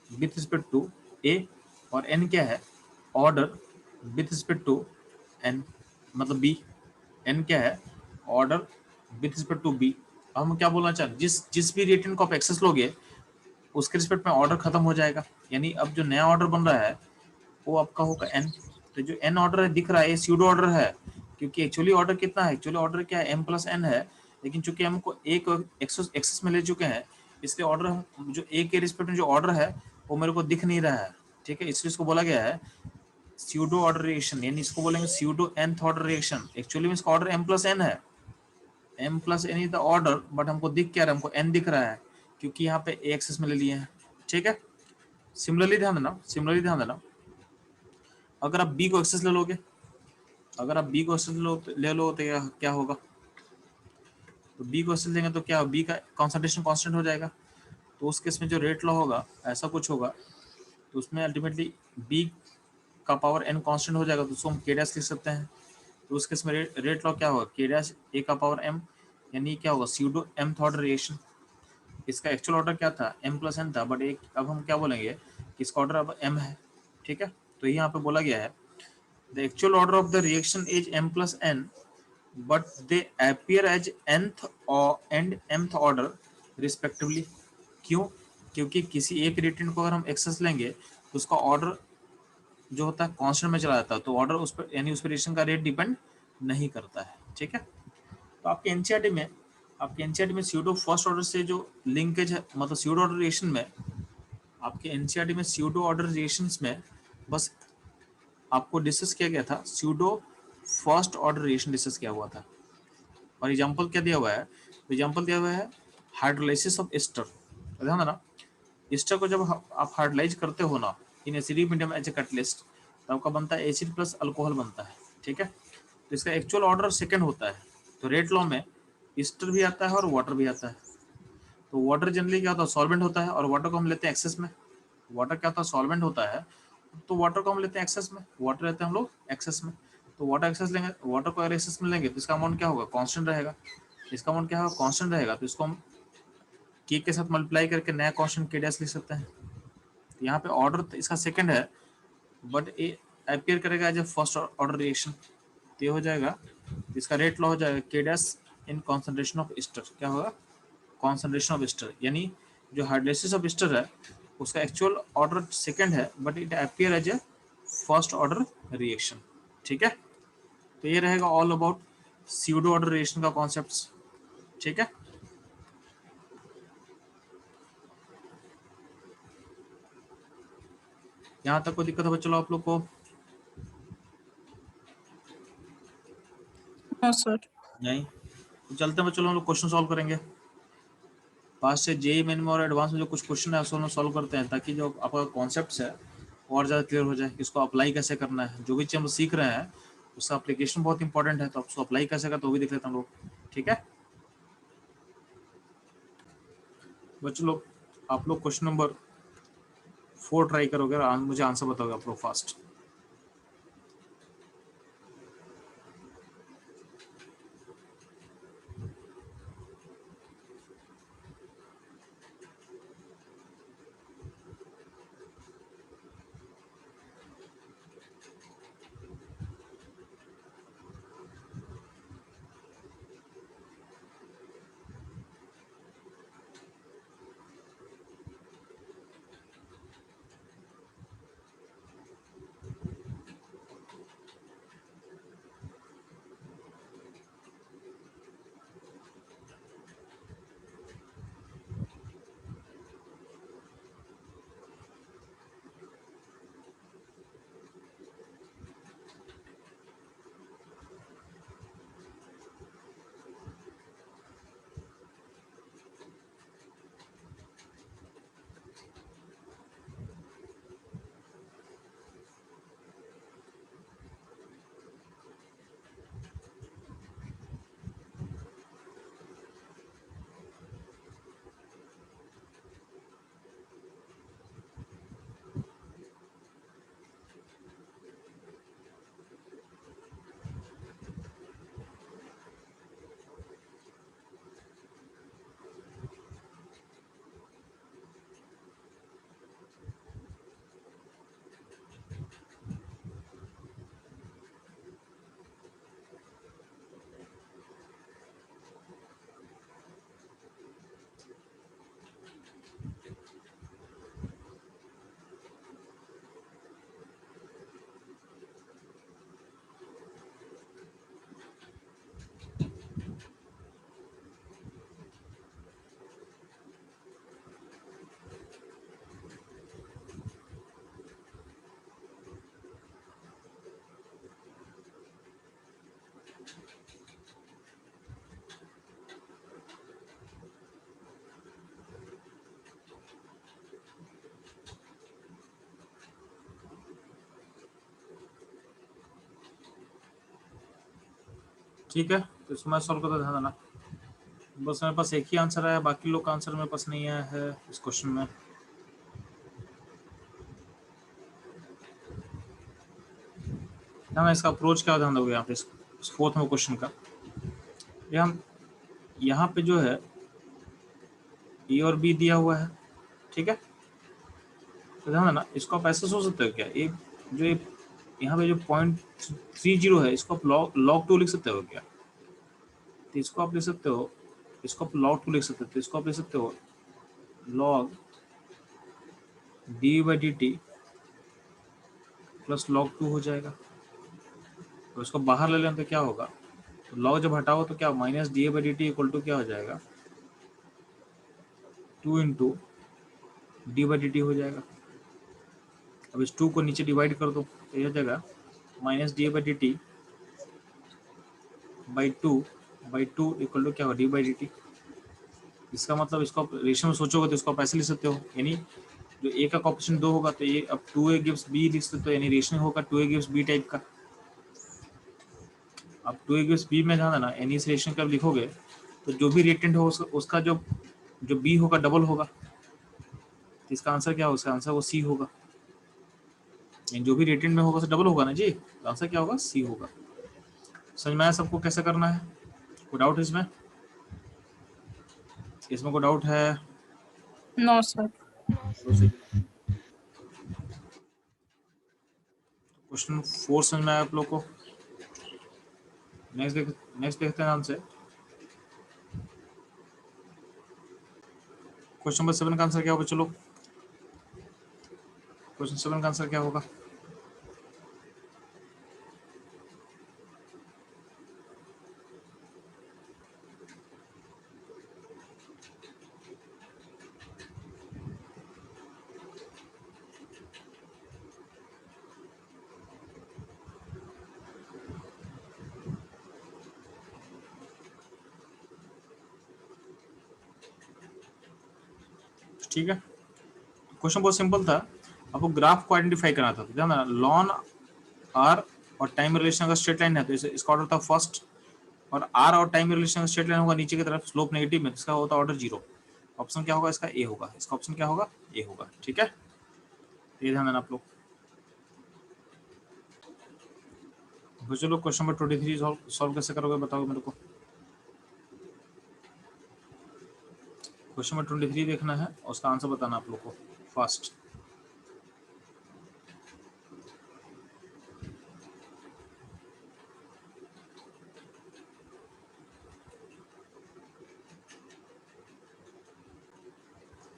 with respect to A, और एन क्या है, order with respect to N, मतलब बी। एन क्या है, order with respect to B. हम क्या बोलना चाह रहे हैं, जिस जिस भी रिएक्टेंट को आप एक्सेस लोगे उसके रिस्पेक्ट में ऑर्डर खत्म हो जाएगा, यानी अब जो नया ऑर्डर बन रहा है वो आपका होगा एन। तो जो एन ऑर्डर है दिख रहा है ये स्यूडो ऑर्डर है, क्योंकि एक्चुअली ऑर्डर कितना है, एक्चुअली ऑर्डर क्या है, एम प्लस एन है, लेकिन चूंकि हमको एक एक्सेस में ले चुके हैं इसलिए ऑर्डर जो ए के रिस्पेक्ट में जो ऑर्डर है वो मेरे को दिख नहीं रहा है, ठीक है, इसलिए इसको बोला गया है स्यूडो ऑर्डर रिएक्शन, यानी इसको बोलेंगे pseudo nth order reaction. Actually में इसका ऑर्डर एम प्लस एन है, M plus N is the order, but हमको दिख क्या रहा है, हमको एन दिख रहा है क्योंकि यहाँ पे ए एक्सेस में ले लिए हैं, ठीक है। सिमिलरली ध्यान देना, अगर आप बी को एक्सेस ले लोगे, अगर आप बी को एक्सेस ले लो तो क्या होगा, तो बी को एक्सेस लेंगे तो क्या बी का कॉन्सेंट्रेशन कांस्टेंट हो जाएगा, तो उस केस में जो रेट लॉ होगा ऐसा कुछ होगा, तो उसमें अल्टीमेटली बी का पावर एन कांस्टेंट हो जाएगा, तो उसको हम के डैश लिख सकते हैं। तो उस केस में रेट लॉ क्या होगा, के डैश ए का पावर एम, यानी क्या होगा स्यूडो एम ऑर्डर रिएक्शन। इसका एक्चुअल ऑर्डर क्या था, एम प्लस एन था, बट एक अब हम क्या बोलेंगे कि इसका ऑर्डर अब एम है, ठीक है। तो यहाँ पे बोला गया है the actual order of the reaction is M plus N but they appear as nth and mth order respectively. क्यों, क्योंकि किसी एक रिएक्टेंट को अगर हम एक्सेस लेंगे तो उसका ऑर्डर जो होता है कांस्टेंट में चला जाता है, तो ऑर्डर उस पर यानी उस पर रिएक्शन का रेट डिपेंड नहीं करता है, ठीक है। तो आपके एनसीईआरटी में स्यूडो फर्स्ट ऑर्डर से जो लिंकेज है, मतलब स्यूडो ऑर्डर रिएक्शन में, आपके एनसीईआरटी में स्यूडो ऑर्डर रिएक्शंस में बस आपको डिस्कस किया गया था, pseudo first order reaction discuss किया हुआ था, और एग्जांपल क्या दिया हुआ है, एग्जांपल दिया हुआ है हाइड्रोलाइसिस ऑफ एस्टर। तो ध्यान देना, एस्टर को जब आप हाइड्रोलाइज करते हो ना in acidic medium as a catalyst, तो आपका बनता है एसिड प्लस अल्कोहल बनता है, ठीक है। तो इसका एक्चुअल ऑर्डर सेकंड होता है, तो रेट लॉ में एस्टर भी आता है और वाटर भी आता है। तो वाटर जनरली क्या होता है, सॉल्वेंट होता है, और वाटर को हम लेते हैं एक्सेस में। वाटर क्या होता है, सॉल्वेंट होता है, तो वाटर को हम लेते हैं एक्सेस में, वाटर लेते हैं हम लोग एक्सेस में। तो वाटर एक्सेस लेंगे, वाटर को अगर एक्सेस में लेंगे तो इसका अमाउंट क्या होगा, कांस्टेंट रहेगा, इसका अमाउंट क्या होगा, कांस्टेंट रहेगा, तो इसको हम के साथ मल्टीप्लाई करके नया कांस्टेंट के डैश लिख सकते हैं। तो यहाँ पे ऑर्डर इसका सेकंड है, बट ये अपीयर करेगा as a first order reaction, तो ये हो जाएगा, इसका रेट लॉ हो जाएगा K dash in concentration of ester, क्या होगा, कॉन्सेंट्रेशन ऑफ एस्टर, यानी जो हाइड्रोलाइसिस ऑफ एस्टर है उसका एक्चुअल ऑर्डर सेकंड है, but it appear as a first order reaction, ठीक है। तो ये रहेगा all about pseudo order reaction का कॉन्सेप्ट, ठीक है। यहाँ तक कोई दिक्कत है चलो आप लोग को, हाँ सर। नहीं तो चलते हैं चलो हम लोग क्वेश्चन सॉल्व करेंगे। पास से जेई मेन में और एडवांस में जो कुछ क्वेश्चन है उसको हम सॉल्व करते हैं, ताकि जो आपका कॉन्सेप्ट है और ज़्यादा क्लियर हो जाए, इसको अप्लाई कैसे करना है, जो भी चीज़ हम सीख रहे हैं उसका एप्लीकेशन बहुत इंपॉर्टेंट है, तो आप उसको अप्लाई कैसे करते हो वो भी देख लेते हैं हम लोग, ठीक है। बच्चों लोग आप लोग क्वेश्चन नंबर 4 ट्राई करोगे और मुझे आंसर बताओगे आप लोग फास्ट। ठीक है, तो इसको मैं सॉल्व करता ध्यान देना। बस मेरे पास एक ही आंसर आया, बाकी लोग का आंसर मेरे पास नहीं आया है इस क्वेश्चन में। ध्यान इसका अप्रोच क्या ध्यान दोगे यहाँ पे इस फोर्थ में क्वेश्चन का। ये हम यहाँ पे जो है ए और बी दिया हुआ है, ठीक है। तो ध्यान देना, इसको आप ऐसे सोच सकते हो क्या, ये जो यहाँ पे जो 0.30 है इसको आप log 2 लिख सकते हो क्या। तो इसको आप लिख सकते हो, इसको आप log 2 लिख सकते हो, तो इसको आप लिख सकते हो log d/dt प्लस log 2 हो जाएगा। तो इसको बाहर ले लें तो क्या होगा, तो log जब हटाओ तो क्या माइनस d/dt इक्वल टू क्या हो जाएगा 2 इंटू d/dt हो जाएगा। अब इस 2 को नीचे डिवाइड कर दो तो यह हो जाएगा minus d/dt by two equal to क्या होगा d/dt। इसका मतलब इसको आप रेशियो में सोचोगे तो इसको आप ऐसे लिख सकते हो, यानी जो ए का कोएफिशिएंट 2 होगा तो ये अब 2a गिव्स b लिख सकते हो, यानी रेशियो होगा 2a गिव्स b टाइप का। अब 2a गिव्स b में ध्यान देना, यानी इस रेशियो का लिखोगे तो जो भी रिएक्टेंट हो उसका जो b होगा डबल होगा। तो इसका आंसर क्या होगा, उसका आंसर वो सी होगा, यानी जो भी रिएक्टेंट में होगा उसका डबल होगा ना जी। तो आंसर क्या होगा, सी होगा। समझ में आया सबको कैसे करना है, कोई डाउट है इसमें? इसमें कोई डाउट है? No sir. क्वेश्चन 4 समझ में आया आप लोग को? नेक्स्ट देखते हैं ध्यान से। क्वेश्चन नंबर 7 का आंसर क्या होगा, चलो क्वेश्चन 7 का आंसर क्या होगा। ठीक है, क्वेश्चन बहुत सिंपल था, आपको ग्राफ को आइडेंटिफाई करना था। ध्यान देना, लॉन आर और टाइम रिलेशन का स्ट्रेट लाइन है तो इसका ऑर्डर था फर्स्ट, और आर और टाइम रिलेशन का स्ट्रेट लाइन होगा नीचे की तरफ स्लोप नेगेटिव में, इसका होता ऑर्डर 0। ऑप्शन क्या होगा इसका, ए होगा। इसका ऑप्शन क्या होगा, ए होगा। ठीक है, ये ध्यान देना आप लोग। तो चलो क्वेश्चन नंबर 23 सॉल्व कैसे करोगे बताओ मेरे को। क्वेश्चन नंबर 23 देखना है और उसका आंसर बताना आप लोग को फास्ट।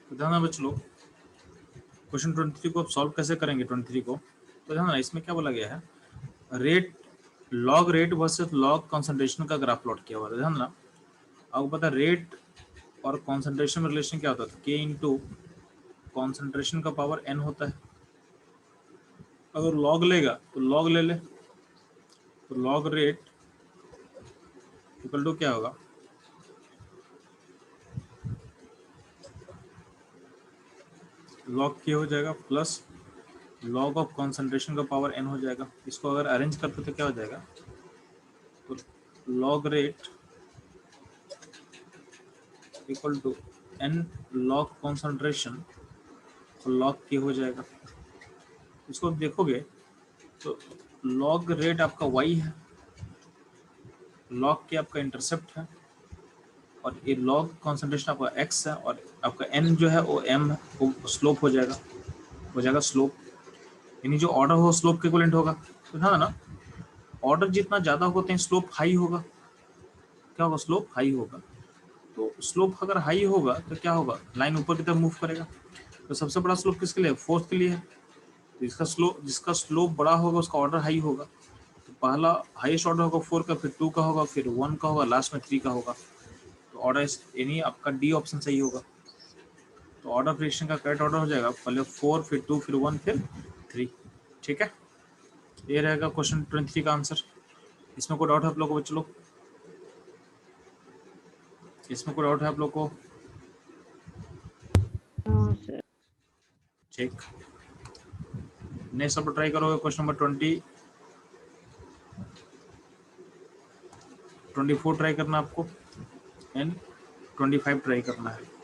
तो ध्यान बच्चों लोग, क्वेश्चन 23 को आप सॉल्व कैसे करेंगे 23 को, तो ध्यान इसमें क्या बोला गया है, rate log rate versus log concentration का ग्राफ प्लॉट किया हुआ है। ध्यान ना, आपको पता रेट और कंसंट्रेशन में रिलेशन क्या होता है, के इंटू कॉन्सेंट्रेशन का पावर n होता है। अगर लॉग लेगा तो लॉग ले ले, तो लॉग रेट इक्वल टू क्या होगा, लॉग के हो जाएगा प्लस लॉग ऑफ कॉन्सेंट्रेशन का पावर n हो जाएगा। इसको अगर अरेंज करते तो क्या हो जाएगा, तो log rate equal to n log concentration और लॉग के हो जाएगा। इसको देखोगे तो लॉग रेट आपका y है, लॉग के आपका इंटरसेप्ट है, और ये लॉग कॉन्सेंट्रेशन आपका x है, और आपका n जो है वो m है, वो स्लोप हो जाएगा स्लोप, यानी जो ऑर्डर हो स्लोप के इक्विवेलेंट होगा। तो ध्यान ना, ऑर्डर जितना ज़्यादा होगा तो स्लोप हाई होगा। क्या होगा, स्लोप हाई होगा। तो स्लोप अगर हाई होगा तो क्या होगा, लाइन ऊपर की तरफ मूव करेगा। तो सबसे बड़ा स्लोप किसके लिए, फोर्थ के लिए है। तो जिसका स्लोप बड़ा होगा उसका ऑर्डर हाई होगा। तो पहला हाईएस्ट ऑर्डर होगा 4 का, फिर 2 का होगा, फिर 1 का होगा, लास्ट में 3 का होगा। तो ऑर्डर यानी आपका डी ऑप्शन सही होगा। तो ऑर्डर प्रिडिक्शन का करेक्ट ऑर्डर हो जाएगा, पहले 4 फिर 2 फिर 1 फिर 3। ठीक है, ये रहेगा क्वेश्चन 23 का आंसर। इसमें कोई डाउट है आप लोगों को बच्चों लोग, इसमें कोई डाउट है आप लोग को? No sir. ठीक, नेक्स्ट आप ट्राई करोगे क्वेश्चन नंबर 20 24 ट्राई करना आपको एंड 25 ट्राई करना है।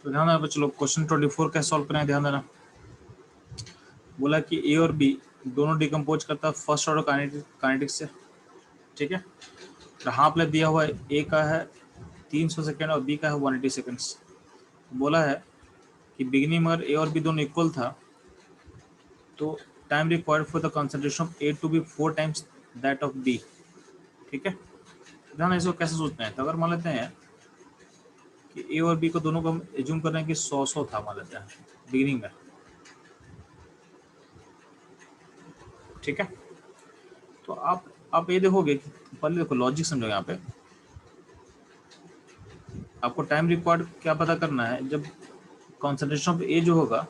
तो ध्यान देना चलो क्वेश्चन 24 कैसे सॉल्व करें, ध्यान देना। बोला कि ए और बी दोनों डिकम्पोज करता है फर्स्ट ऑर्डर काइनेटिक्स से, ठीक है। तो हाफ लाइफ दिया हुआ है, ए का है 300 सेकेंड और बी का है 180 सेकेंड्स। बोला है कि बिगिनिंग अगर ए और बी दोनों इक्वल था तो time required for the concentration of A to B 4 times that of B, ठीक है। ध्यान इसको कैसे सोचना है, तो अगर मान लेते हैं कि ए और बी को दोनों को हम एज्यूम कर रहे हैं कि 100 था, मान लेते हैं बिगिनिंग में, ठीक है। तो आप ये देखोगे कि पहले देखो लॉजिक समझो, यहाँ पे आपको टाइम रिक्वायर्ड क्या पता करना है, जब कॉन्सेंट्रेशन ऑफ ए जो होगा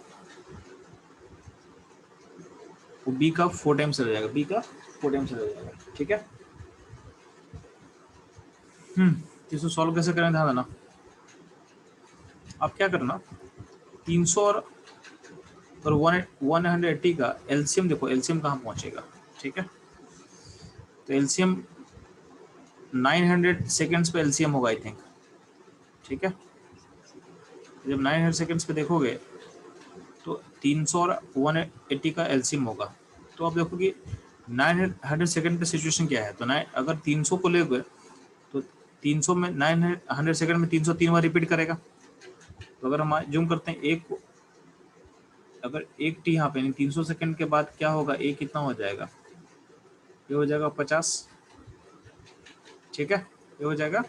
वो बी का 4 टाइम्स चला जाएगा, बी का 4 टाइम्स चला जाएगा, ठीक है। इसको सॉल्व कैसे करें, ध्यान देना। आप क्या करना, 300 और 180 का एलसीएम देखो, एलसीएम कहाँ पहुंचेगा, ठीक है। तो एलसीएम 900 सेकेंड्स पे एलसीएम होगा आई थिंक, ठीक है। जब 900 सेकेंड्स पे देखोगे तो 300 और 180 का एलसीएम होगा। तो आप देखो कि 900 सेकेंड पे सिचुएशन क्या है, तो अगर 300 को लेगे तो 300 में 900 सेकेंड में 303 बार रिपीट करेगा। तो अगर हम जूम करते हैं एक को, अगर एक टी यहाँ पे 300 सेकेंड के बाद क्या होगा, ए कितना हो जाएगा, ये हो जाएगा 50, ठीक है। ये हो जाएगा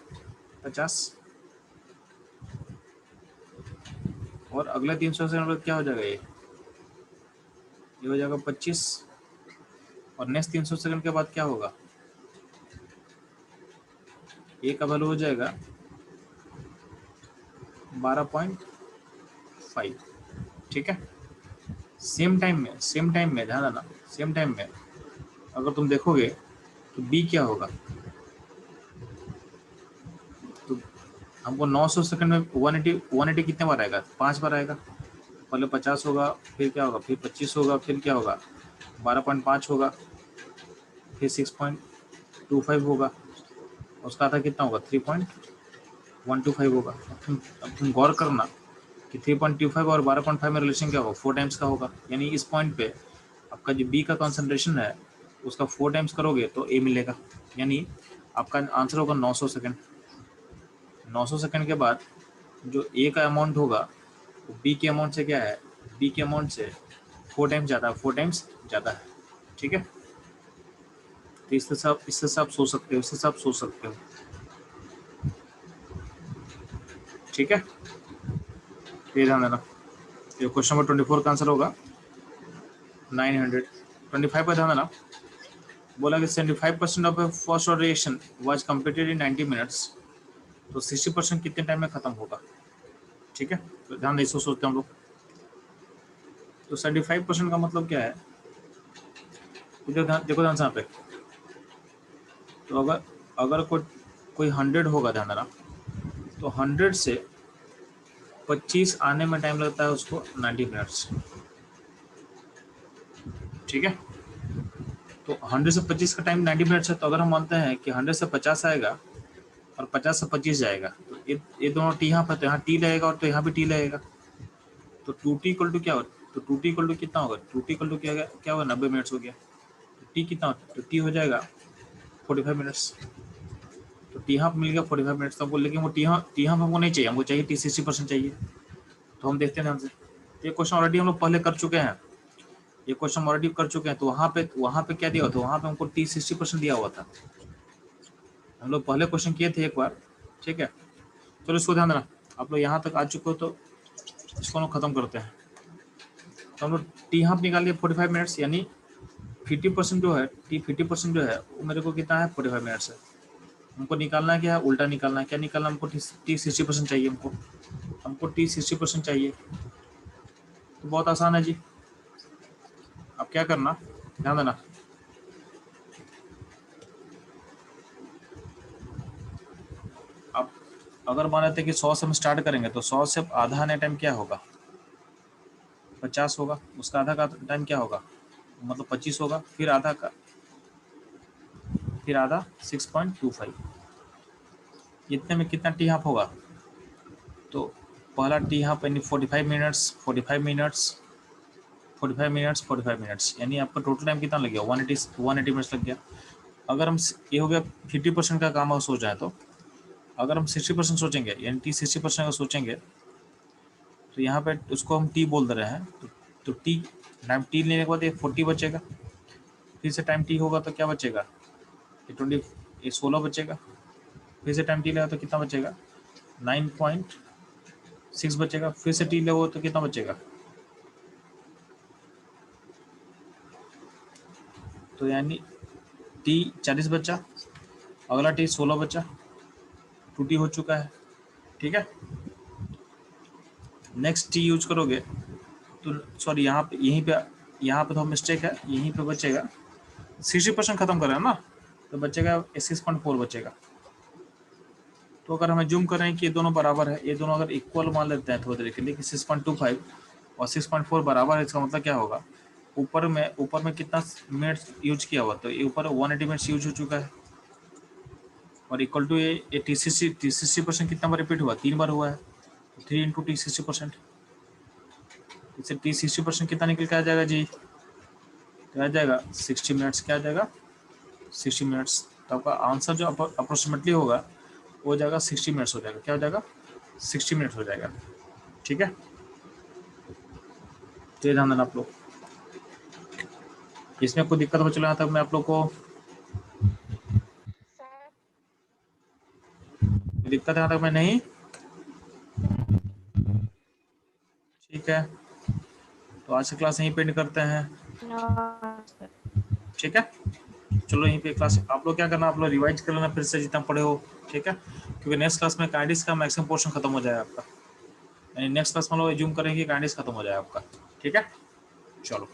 50 और अगले 300 सेकंड बाद क्या हो जाएगा, ये हो जाएगा 25 और नेक्स्ट 300 सेकंड के बाद क्या होगा, ए का वैल्यू हो जाएगा 12.5, ठीक है। सेम टाइम में ध्यान देना, सेम टाइम में अगर तुम देखोगे तो बी क्या होगा, तो हमको 900 सेकंड में 180 कितने बार आएगा, 5 बार आएगा, पहले 50 होगा, फिर क्या होगा, फिर 25 होगा, फिर क्या होगा 12.5 होगा, फिर 6.25 होगा, उसका आधा कितना होगा 3.125 होगा। अब तुम गौर करना कि 3.25 और 12.5 में रिलेशन क्या होगा, 4 टाइम्स का होगा। यानी इस पॉइंट पे आपका जो बी का कंसंट्रेशन है उसका 4 टाइम्स करोगे तो ए मिलेगा। यानी आपका आंसर होगा 900 सेकेंड। 900 सेकेंड के बाद जो ए का अमाउंट होगा वो बी के अमाउंट से क्या है, बी के अमाउंट से 4 टाइम्स ज़्यादा है, 4 टाइम्स ज़्यादा है। ठीक है, तो इससे आप सोच सकते हो, इससे आप सोच सकते हो। ठीक है, ये ध्यान देना। ये क्वेश्चन नंबर 24 का आंसर होगा 900। 25 पर ध्यान देना। बोला कि 75% of first order reaction was completed in 90 minutes. तो 60% कितने टाइम में खत्म होगा। ठीक है, तो ध्यान इसको सोचते हैं हम लोग। तो 75% का मतलब क्या है, देखो ध्यान से यहाँ पे। तो अगर कोई 100 होगा, ध्यान देना, तो 100 से 25 आने में टाइम लगता है उसको 90 मिनट्स। ठीक है, तो 100 से 25 का टाइम 90 मिनट्स है। तो अगर हम मानते हैं कि 100 से 50 आएगा और 50 से 25 जाएगा, तो ये दोनों टी यहाँ पर, तो यहाँ टी लगेगा और तो यहाँ भी टी लगेगा। तो 2t इक्वल टू क्या होगा, तो 2t इक्वल टू कितना होगा, 2t इक्वल टू क्या होगा 90 मिनट्स हो गया। तो टी कितना होता है, तो टी हो जाएगा 45 मिनट्स। तो टी हाफ मिल गया 45 मिनट्स। तो लेकिन वो टी हाफ हमको नहीं चाहिए, हमको चाहिए टी 60% चाहिए। तो हम देखते हैं ध्यान से। ये क्वेश्चन ऑलरेडी हम लोग पहले कर चुके हैं, ये क्वेश्चन ऑलरेडी कर चुके हैं। तो वहाँ पे क्या दिया हुआ था, वहाँ पे हमको टी 60% दिया हुआ था। हम लोग पहले क्वेश्चन किए थे एक बार। ठीक है, चलो इसको ध्यान देना। आप लोग यहाँ तक आ चुके हो तो इसको हम खत्म करते हैं। तो हम लोग टी हाफ निकाल लिया 45 मिनट्स, यानी 50% जो है, टी 50% जो है वो मेरे को कितना है 45 मिनट्स है। हमको निकालना है क्या है, उल्टा निकालना है। क्या निकालना, हमको टी 60% चाहिए, हमको टी 60% चाहिए। तो बहुत आसान है जी। अब क्या करना, ध्यान देना। अब अगर मान लेते हैं कि 100 से हम स्टार्ट करेंगे, तो 100 से आधा आने टाइम क्या होगा 50 होगा, उसका आधा का टाइम क्या होगा, मतलब 25 होगा, फिर आधा 6.25। इतने में कितना टी हाफ होगा, तो पहला टी हाफ यानी 45 मिनट्स, 45 मिनट्स, 45 मिनट्स, 45 मिनट्स, यानी आपका टोटल टाइम कितना लग गया 180 मिनट्स लग गया। अगर हम ये हो गया 50% का काम सोच रहे हैं, तो अगर हम 60% सोचेंगे, यानी टी 60% का सोचेंगे, तो यहाँ पे उसको हम टी बोल दे रहे हैं। तो टी टाइम टी लेने के बाद ये 40 बचेगा, फिर से टाइम टी होगा तो क्या बचेगा, ये 16 बचेगा, फिर से टाइम टी लेगा तो कितना बचेगा 9.6 बचेगा, फिर से टी लेगा तो कितना बचेगा, तो यानी टी 40 बचा, अगला टी 16 बचा, 2t हो चुका है। ठीक है, नेक्स्ट टी यूज करोगे तो सॉरी यहाँ पे तो मिस्टेक है, यहीं पे बचेगा 60% खत्म कर रहे हैं ना, तो बचेगा 6.4 बचेगा। तो अगर हमें जूम करें कि ये दोनों बराबर है, ये दोनों अगर इक्वल मान लेते हैं थोड़ी देर के लिए कि 6.25 और 6.4 बराबर है, इसका मतलब क्या होगा, ऊपर में कितना मिनट्स यूज किया हुआ, तो ये ऊपर 180 मिनट्स यूज हो चुका है, और इक्वल टू ये टी 60% कितना बार रिपीट हुआ, 3 बार हुआ है, तो 3 इंटू टी 60%, इससे टी 60% कितना निकल के आ जाएगा जी, तो आ जाएगा 60 मिनट्स। क्या आ जाएगा 60 मिनट्स। तो आपका आंसर जो अप्रोक्सीमेटली होगा वो हो जाएगा 60 मिनट्स हो जाएगा। क्या हो जाएगा 60 मिनट्स हो जाएगा। ठीक है, तो ये ध्यान देना आप लोग। इसमें कोई दिक्कत हो चला तब मैं आप लोग को दिक्कत यहाँ तक मैं नहीं। ठीक है, तो आज की क्लास यहीं पे एंड करते हैं। ठीक है, चलो यहीं पे क्लास आप लोग क्या करना, आप लोग रिवाइज कर लेना फिर से जितना पढ़े हो। ठीक है, क्योंकि नेक्स्ट क्लास में काइंडिस का मैक्सिमम पोर्शन खत्म हो जाएगा आपका, यानी नेक्स्ट क्लास में लोग जूम करेंगे काइंडिस खत्म हो जाएगा आपका। ठीक है, चलो।